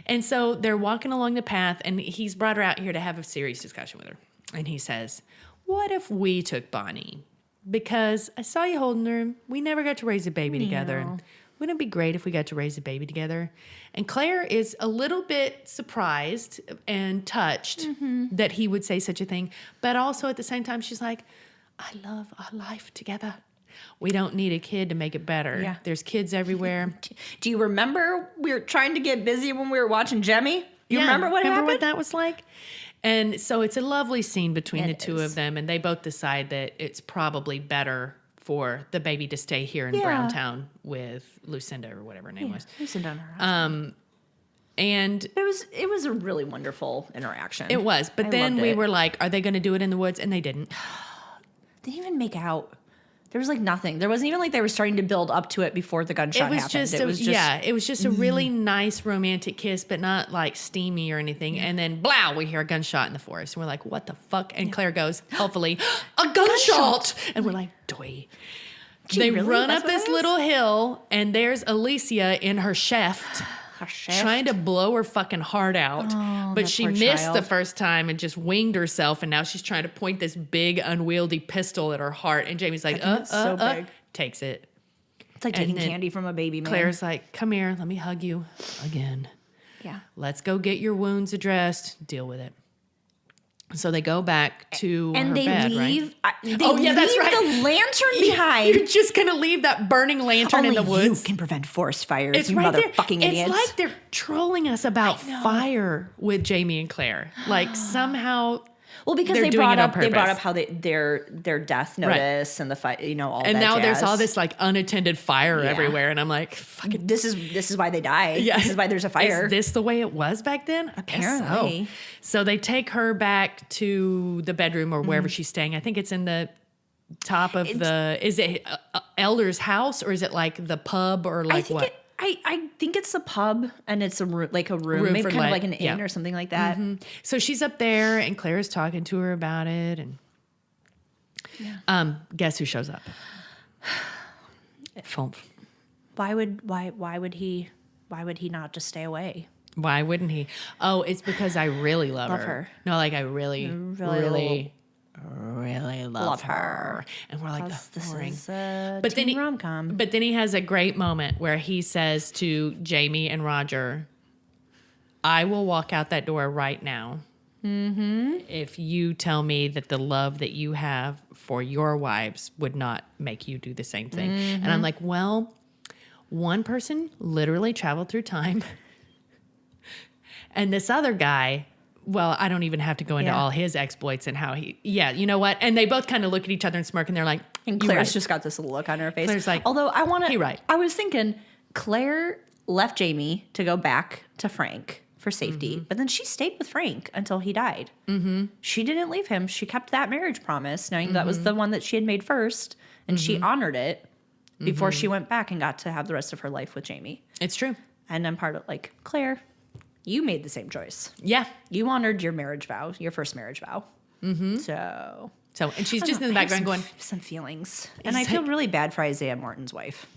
And so they're walking along the path, and he's brought her out here to have a serious discussion with her. And he says, what if we took Bonnie? Because I saw you holding her. We never got to raise a baby together. And wouldn't it be great if we got to raise a baby together? And Claire is a little bit surprised and touched that he would say such a thing. But also at the same time, she's like, I love our life together. We don't need a kid to make it better. Yeah. There's kids everywhere. Do you remember we were trying to get busy when we were watching Jemmy? You remember what happened? Remember what that was like? And so it's a lovely scene between the two is. of them, and they both decide that it's probably better for the baby to stay here in Browntown with Lucinda or whatever her name was. Lucinda and her And it was a really wonderful interaction. it was. But I then loved we it. were like, are they going to do it in the woods? And they didn't. They didn't even make out. There was like nothing. There wasn't even like they were starting to build up to it before the gunshot happened. It was just a really nice romantic kiss, but not like steamy or anything. And then, blow, we hear a gunshot in the forest. And we're like, what the fuck? And Claire goes, hopefully, a gunshot. And we're like, doy. They really? run That's up what this it is? little hill, and there's Alicia in her shaft. Trying to blow her fucking heart out. But she poor missed child. the first time and just winged herself, and now she's trying to point this big unwieldy pistol at her heart. And Jamie's like, it's so big. takes it. It's like And taking then candy from a baby man. Claire's like, come here, let me hug you again. Yeah. Let's go get your wounds addressed, deal with it. So they go back to And her they bed, leave. right? They Oh, yeah, that's leave right. the lantern behind. You're just gonna leave that burning lantern in the woods? You can prevent forest fires. It's you right there. motherfucking idiots. It's like they're trolling us about fire with Jamie and Claire. Like somehow, well, because they're they doing brought it on up purpose. how their death notice and the fight, all and that now there's jazz. all this like unattended fire everywhere, and I'm like, fucking. This is why they die. Yeah. This is why there's a fire. Is this the way it was back then? I guess so. Apparently. So they take her back to the bedroom or wherever she's staying. I think it's in the top of is it Elder's house, or is it like the pub, or like what? I think it's a pub, and it's a room, Room maybe for kind of like- like an inn or something like that. So she's up there, and Claire's talking to her about it, and guess who shows up? Fump. Why would he not just stay away? Why wouldn't he? Oh, it's because I really love Love her. No, like I really really love her. And we're like, This boring. is a But then teen rom-com. But then he has a great moment where he says to Jamie and Roger, I will walk out that door right now if you tell me that the love that you have for your wives would not make you do the same thing. And I'm like, well, one person literally traveled through time. And this other guy, well, I don't even have to go into all his exploits and how he, you know what? And they both kind of look at each other and smirk, and they're like, And Claire's just got this look on her face. Claire's like, although right. I was thinking Claire left Jamie to go back to Frank for safety, but then she stayed with Frank until he died. She didn't leave him. She kept that marriage promise, knowing that was the one that she had made first, and she honored it before she went back and got to have the rest of her life with Jamie. It's true. And I'm part of like, Claire, you made the same choice. Yeah. You honored your marriage vow, your first marriage vow. So, and she's just in the background going, some feelings. And I feel really bad for Isaiah Morton's wife.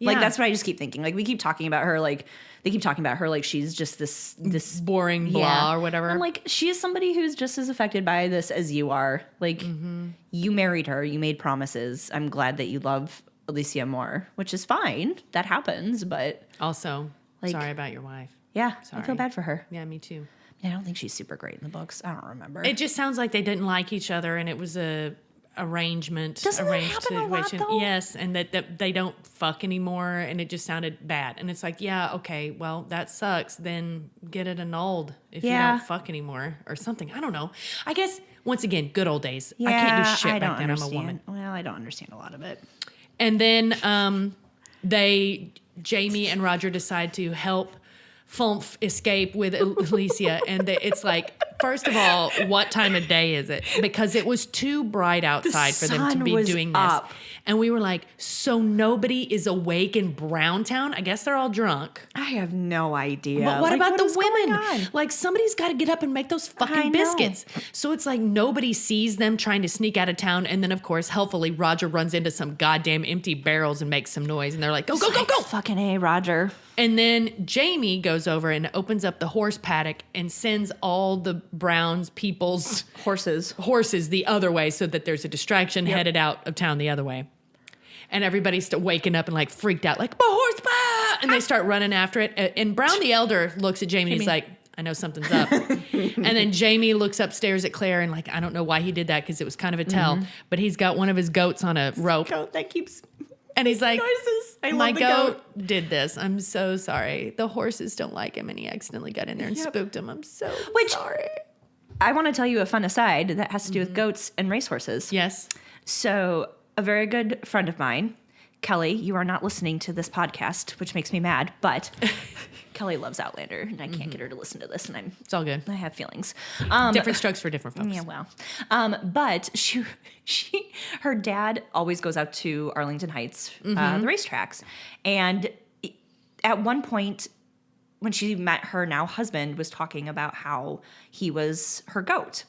Like, that's what I just keep thinking. Like, we keep talking about her, like, they keep talking about her like she's just this boring blah or whatever. I'm like, she is somebody who's just as affected by this as you are. Like, you married her, you made promises. I'm glad that you love Alicia more, which is fine. That happens, but also, like, sorry about your wife. Yeah, Sorry. I feel bad for her. Yeah, me too. I don't think she's super great in the books. I don't remember. It just sounds like they didn't like each other, and it was a arranged that happen situation. A lot, though? Yes, and that they don't fuck anymore, and it just sounded bad. And it's like, yeah, okay, well, that sucks. Then get it annulled if you don't fuck anymore or something. I don't know. I guess once again, good old days. I can't do shit back then. I'm a woman. Well, I don't understand a lot of it. And then Jamie and Roger decide to help Fumf escape with Alicia. And it's like, first of all, what time of day is it? Because it was too bright outside for them to be doing this. Up. And we were like, so nobody is awake in Browntown? I guess they're all drunk. I have no idea. But what about the is going women? on? Like, somebody's got to get up and make those fucking biscuits. So it's like nobody sees them trying to sneak out of town. And then, of course, helpfully, Roger runs into some goddamn empty barrels and makes some noise. And they're like, go, go, go, go. Fucking A, Roger. And then Jamie goes over and opens up the horse paddock and sends all the Browns people's horses the other way so that there's a distraction headed out of town the other way. And everybody's waking up and like freaked out, like, a horse, bah! And they start running after it. And Brown the Elder looks at Jamie and he's like, I know something's up. And then Jamie looks upstairs at Claire and like, I don't know why he did that because it was kind of a tell, but he's got one of his goats on a rope. Goat that keeps... And he's like, noises. my goat did this. I'm so sorry. The horses don't like him, and he accidentally got in there and spooked him. I'm so sorry. I want to tell you a fun aside that has to do with goats and racehorses. Yes. So a very good friend of mine, Kelly, you are not listening to this podcast, which makes me mad, but Kelly loves Outlander, and I can't get her to listen to this, and it's all good. I have feelings. Different strokes for different folks. Yeah, well. But her dad always goes out to Arlington Heights, the racetracks. And at one point, when she met her now husband, was talking about how he was her goat.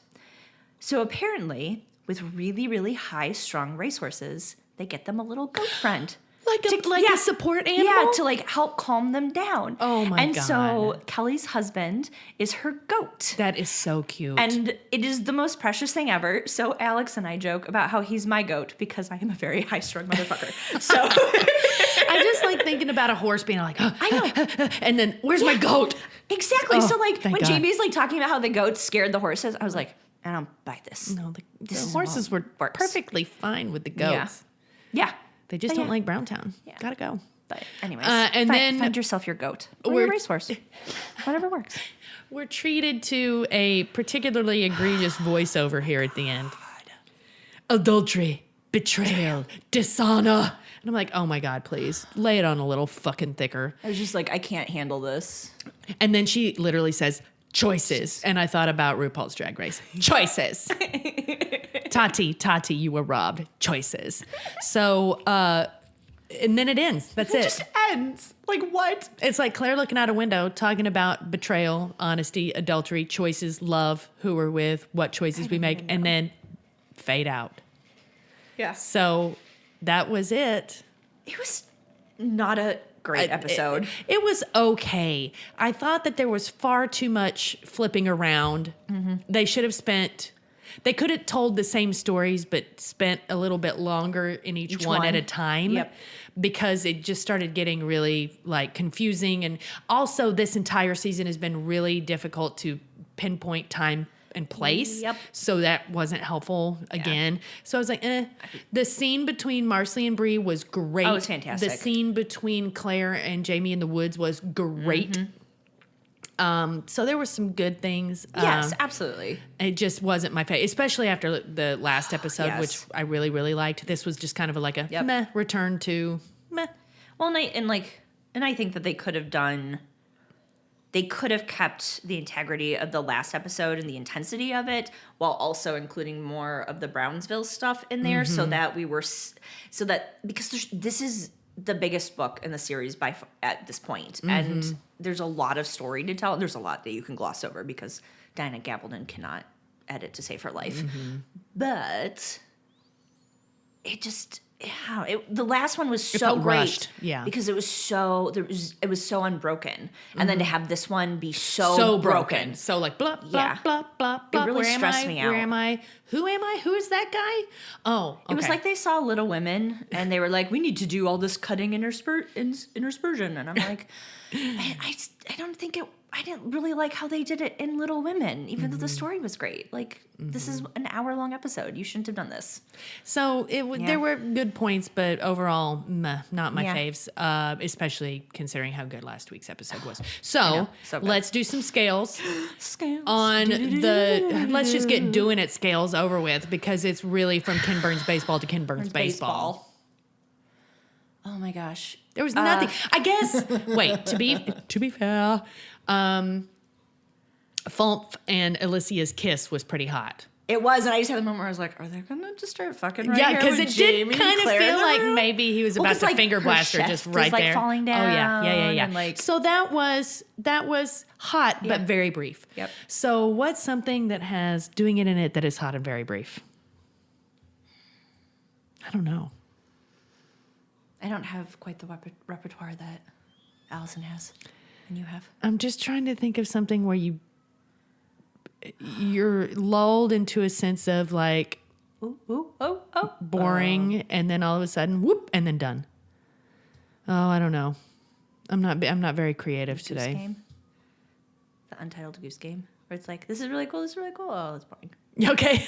So apparently, with really, really high, strong racehorses, they get them a little goat friend. Like a support animal? Yeah, to like help calm them down. Oh my God. And so Kelly's husband is her goat. That is so cute. And it is the most precious thing ever. So Alex and I joke about how he's my goat because I am a very high-strung motherfucker. So I just like thinking about a horse being like, I know. And then, where's my goat? Exactly. Oh, so like when God. Jamie's like talking about how the goat scared the horses, I was like, I don't buy this. No, the horses were perfectly fine with the goats. Yeah. They just don't like Browntown. Yeah. Gotta go. But anyways, then find yourself your goat or your racehorse. Whatever works. We're treated to a particularly egregious voiceover here at the end. Adultery, betrayal, dishonor. And I'm like, oh my God, please lay it on a little fucking thicker. I was just like, I can't handle this. And then she literally says, choices. And I thought about RuPaul's Drag Race. Choices. Tati, you were robbed. Choices. So, and then it ends. That's it. It just ends. Like what? It's like Claire looking out a window, talking about betrayal, honesty, adultery, choices, love, who we're with, what choices we make, and then fade out. Yeah. So that was it. It was not a great episode. It was okay. I thought that there was far too much flipping around. They should have spent... They could have told the same stories, but spent a little bit longer in each one at a time. Yep. Because it just started getting really like confusing. And also this entire season has been really difficult to pinpoint time and place. Yep. So that wasn't helpful again. So I was like, The scene between Marcelly and Bree was great. Oh, it was fantastic. The scene between Claire and Jamie in the woods was great. So there were some good things. Yes, absolutely. It just wasn't my favorite, especially after the last episode, Yes. which I really, really liked. This was just kind of like a meh return to meh. Well, and I think that they could have kept the integrity of the last episode and the intensity of it, while also including more of the Brownsville stuff in there, so that because this is the biggest book in the series at this point, and there's a lot of story to tell. There's a lot that you can gloss over because Diana Gabaldon cannot edit to save her life, but it just. Yeah, the last one was so felt great, rushed. Yeah, because it was so unbroken, and then to have this one be so broken, so like blah blah blah blah blah. It really stressed me out. Where am I? Who am I? Who is that guy? Oh, okay. It was like they saw Little Women and they were like, "We need to do all this cutting interspersion," and I'm like, I don't think it. I didn't really like how they did it in Little Women, even though the story was great. Like, this is an hour-long episode. You shouldn't have done this. So there were good points, but overall, meh, not my faves, especially considering how good last week's episode was. So let's do some scales. On let's just get doing it scales over with, because it's really from Ken Burns baseball to Ken Burns baseball. Oh my gosh. There was nothing. I guess. Wait. To be fair, Fulp and Alicia's kiss was pretty hot. It was, and I just had the moment where I was like, "Are they gonna just start fucking right here?" Yeah, because it did kind of feel like maybe he was about to finger blast her just right there, falling down. Oh yeah. And like, so that was hot, but very brief. Yep. So what's something that has doing it in it that is hot and very brief? I don't know. I don't have quite the repertoire that Allison has, and you have. I'm just trying to think of something where you're lulled into a sense of like, boring, and then all of a sudden, whoop, and then done. Oh, I don't know. I'm not very creative today. Goose Game? The Untitled Goose Game, where it's like, this is really cool. This is really cool. Oh, that's boring. Okay.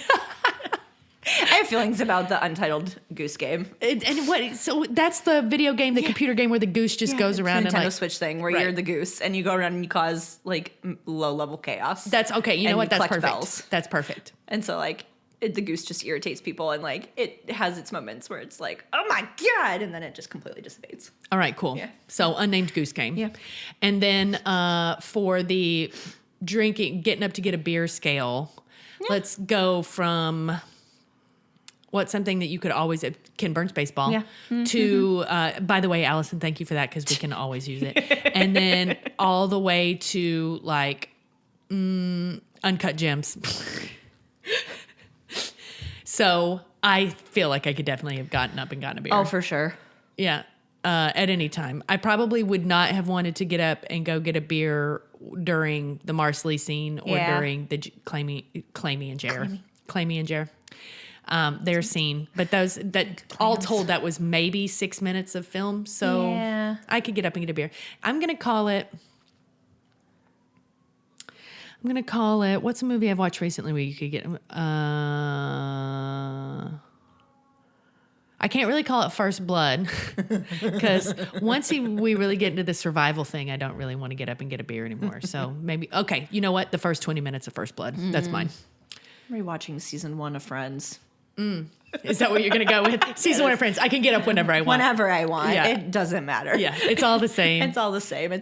I have feelings about the Untitled Goose Game. And what? So that's the video game, the computer game where the goose just goes around the Nintendo and like Switch thing where you're the goose and you go around and you cause like low level chaos. That's okay. You know what? That's perfect. Bells. That's perfect. And so like the goose just irritates people, and like it has its moments where it's like, oh my god, and then it just completely dissipates. All right, cool. Yeah. So unnamed goose game. Yeah. And then for the getting up to get a beer scale, let's go from. What's something that you could always Ken Burns baseball to by the way, Allison, thank you for that, because we can always use it. And then all the way to like Uncut Gems. So I feel like I could definitely have gotten up and gotten a beer. Oh, for sure. Yeah. At any time. I probably would not have wanted to get up and go get a beer during the Marcelly scene or during the Clammy and Jer. Their scene, but all told, that was maybe 6 minutes of film. So I could get up and get a beer. I'm going to call it, what's a movie I've watched recently where you could get, I can't really call it First Blood, because once we really get into the survival thing, I don't really want to get up and get a beer anymore. So maybe, okay, you know what? The first 20 minutes of First Blood, that's mine. I'm rewatching season 1 of Friends. Is that what you're going to go with? Season 1 of Friends. I can get up whenever I want. Whenever I want. Yeah. It doesn't matter. Yeah, it's all the same. It's all the same.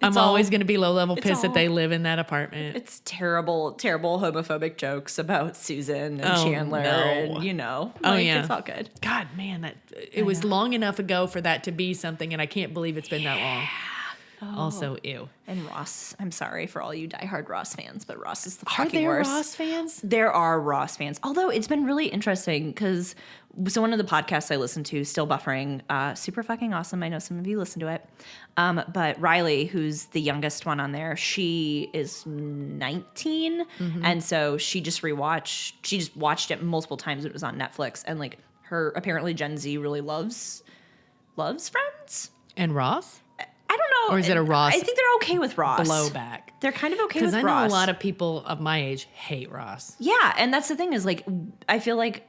I'm always going to be low-level pissed that they live in that apartment. It's terrible, terrible homophobic jokes about Susan and Chandler. And, you know. It's all good. God, man, it was long enough ago for that to be something, and I can't believe it's been that long. Also, ew. And Ross, I'm sorry for all you diehard Ross fans, but Ross is the Are fucking there worst. Ross fans? There are Ross fans. Although it's been really interesting because one of the podcasts I listen to, Still Buffering, super fucking awesome. I know some of you listen to it. But Riley, who's the youngest one on there, she is 19. And so she just watched it multiple times. It was on Netflix. And like her, apparently Gen Z really loves Friends. And Ross? I don't know. Or is it a Ross I think they're okay with Ross. blowback? They're kind of okay with Because Ross. I know a lot of people of my age hate Ross. Yeah, and that's the thing is like I feel like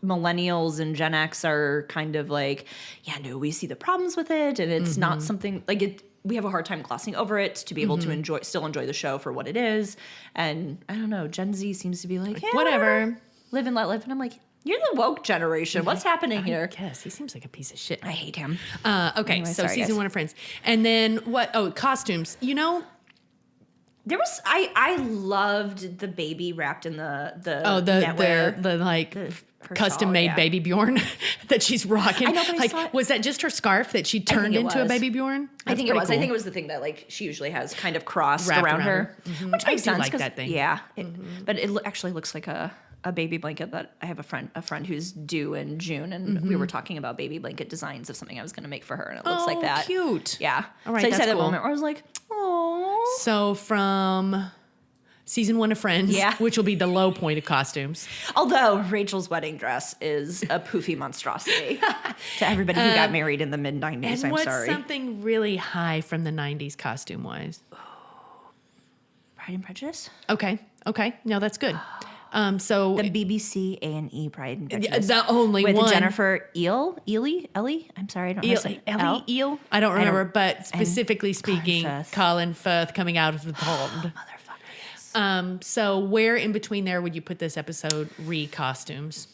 millennials and Gen X are kind of like, yeah, no, we see the problems with it, and it's not something like it. We have a hard time glossing over it to be able to still enjoy the show for what it is. And I don't know, Gen Z seems to be like, yeah, Whatever. live and let live, and I'm like, you're the woke generation. What's happening here? Yes, he seems like a piece of shit. I hate him. Okay, Anyway, so sorry, season guys. 1 of Friends. And then what? Oh, costumes. You know, There was I loved the baby wrapped in the netwear. the like her custom shawl, made yeah. baby Bjorn that she's rocking. I know, but I like, saw it- was that just her scarf that she turned it into a was. baby Bjorn? I think it was. I think it was the thing that like she usually has kind of crossed Wrapped around around her, her. which I makes do sense. like 'Cause- that thing. Yeah, but it actually looks like a baby blanket that I have a friend who's due in June, and we were talking about baby blanket designs of something I was going to make for her, and it looks like that. Cute. Yeah. All right, So I that's said that cool. moment where I was like, oh. So from season 1 of Friends, Yeah. which will be the low point of costumes. Although Rachel's wedding dress is a poofy monstrosity to everybody who got married in the mid '90s. And I'm what's sorry. something really high from the 90s costume wise? Pride and Prejudice. Okay. No, that's good. So The BBC A&E Pride and Prejudice. the only with one. Jennifer Ellie. I'm sorry, I don't know. how to say it. Ellie Eel? I don't remember, but and specifically speaking, Firth. Colin Firth coming out of the pond. Motherfucker, yes. So where in between there would you put this episode re-costumes?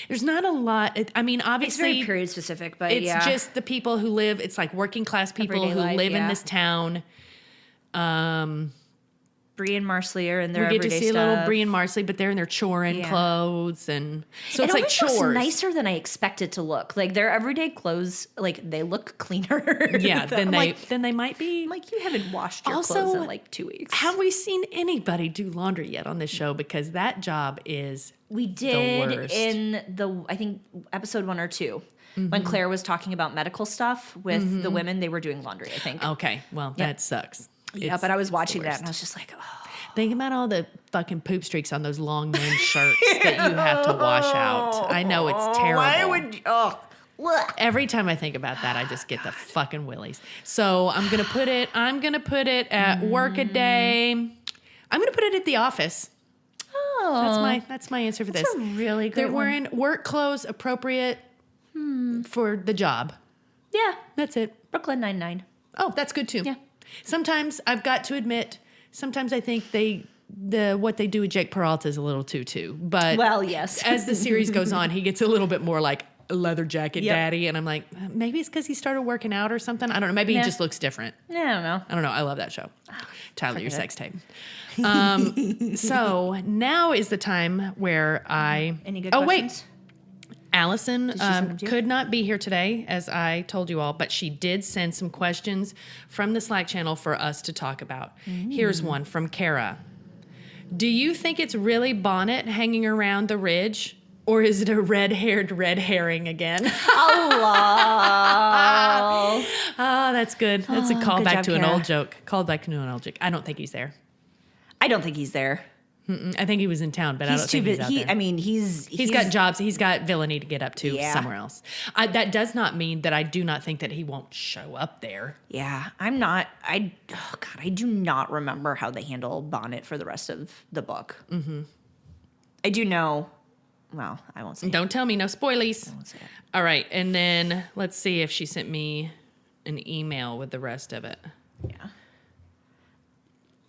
There's not a lot. I mean, It's obviously, very period specific, but it's yeah. just the people who live. It's like working class people Everyday who life, live in yeah. this town. Brie and Marsley are in their We get to everyday see a stuff. little Brie and Marsley, but they're in their chorin Yeah. clothes, and so It it's like always chores. looks nicer than I expect it to look. Like their everyday clothes, like they look cleaner. Yeah, then I'm they might be. I'm like, you haven't washed your Also, clothes in like 2 weeks. Have we seen anybody do laundry yet on this show? Because that job is We did worst. in I think episode 1 or 2 Mm-hmm. when Claire was talking about medical stuff with the women. They were doing laundry, I think. okay. Well, that sucks. Yeah, It's but I was the watching that worst. and I was just like, oh. Think about all the fucking poop streaks on those long men's shirts that you have to wash out. I know it's terrible. Why would you? Oh. Blech. Every time I think about that, I just get the fucking willies. So I'm gonna put it at work a day. I'm gonna put it at the office. Oh, That's my answer for this. a really great They're one. wearing work clothes appropriate for the job. Yeah, That's it. Brooklyn Nine-Nine. Oh, that's good too. Yeah. Sometimes I've got to admit, sometimes I think what they do with Jake Peralta is a little too. But Well, yes. as the series goes on, he gets a little bit more like a leather jacket Yep. daddy, and I'm like, maybe it's because he started working out or something. I don't know. Maybe Yeah. he just looks different. I don't know. I don't know. I love that show. Tyler, your forget sex tape. So now is the time where I. Any good Oh questions? wait. Allison she send them to you? could not be here today, as I told you all, but she did send some questions from the Slack channel for us to talk about. Here's one from Kara. Do you think it's really Bonnet hanging around the ridge, or is it a red-haired red herring again? Oh, Oh, that's good. That's a good callback job, to an Kara. old joke. Callback to an old joke. I don't think he's there. I don't think he's there. I think he was in town, but I He's don't too think he's busy. out there. I mean, he's He's got jobs. He's got villainy to get up to Yeah. somewhere else. That does not mean that I do not think that he won't show up there. Yeah, I'm not. I do not remember how they handle Bonnet for the rest of the book. Mm-hmm. I do know. Well, I won't say. Don't tell me, no spoilies. I won't say it. All right, and then let's see if she sent me an email with the rest of it. Yeah.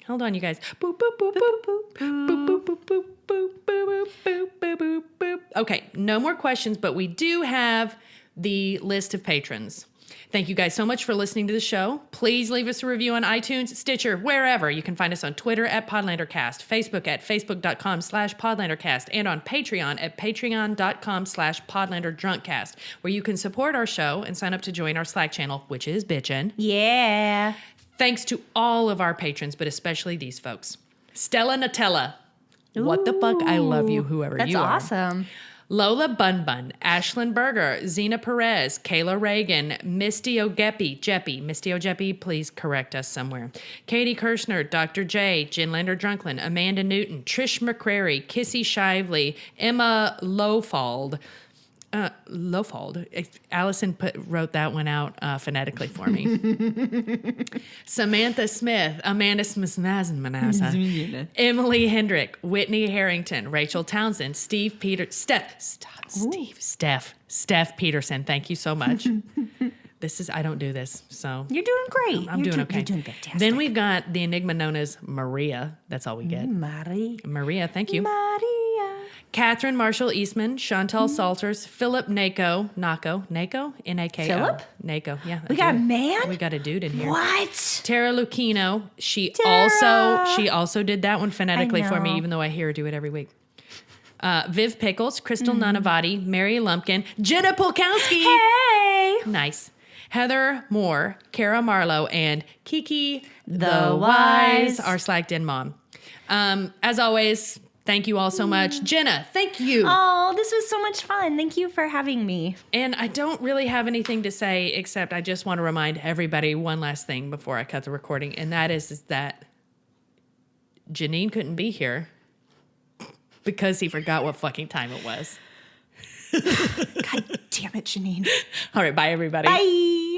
Hold on, you guys. Boop, boop, boop, boop, boop, boop, boop, boop, boop, boop, boop, boop, boop, boop, boop. Okay, no more questions, but we do have the list of patrons. Thank you guys so much for listening to the show. Please leave us a review on iTunes, Stitcher, wherever. You can find us on Twitter at PodlanderCast, Facebook at facebook.com/PodlanderCast, and on Patreon at patreon.com/PodlanderDrunkcast, where you can support our show and sign up to join our Slack channel, which is bitchin'. Yeah. Thanks to all of our patrons, but especially these folks. Stella Nutella. What the fuck? I love you, whoever you are. That's awesome. Lola Bun Bun, Ashlyn Berger, Zena Perez, Kayla Reagan, Misty Ojeppy, please correct us somewhere. Katie Kirshner, Dr. J, Jinlander Drunklin, Amanda Newton, Trish McCrary, Kissy Shively, Emma Lofald. Allison wrote that one out phonetically for me. Samantha Smith, Amanda Smith, Emily Hendrick, Whitney Harrington, Rachel Townsend, Steph Peterson. Thank you so much. I don't do this, so. You're doing great. I'm doing okay. You're doing fantastic. Then we've got the enigma known as Maria. That's all we get. Maria, thank you. Maria. Catherine Marshall Eastman, Chantal Salters, Philip Nako, N-A-K-O? Philip? Nako, yeah. We got a man? We got a dude in here. What? Tara Lucchino, she also did that one phonetically for me, even though I hear her do it every week. Viv Pickles, Crystal Nanavati, Mary Lumpkin, Jenna Pulkowski. Hey! Nice. Heather Moore, Kara Marlowe, and Kiki the Wise, our Slacked In mom. As always, thank you all so much. Jenna, thank you. Oh, this was so much fun. Thank you for having me. And I don't really have anything to say, except I just want to remind everybody one last thing before I cut the recording, and that is that Janine couldn't be here because he forgot what fucking time it was. God damn it, Janine. All right, bye, everybody. Bye.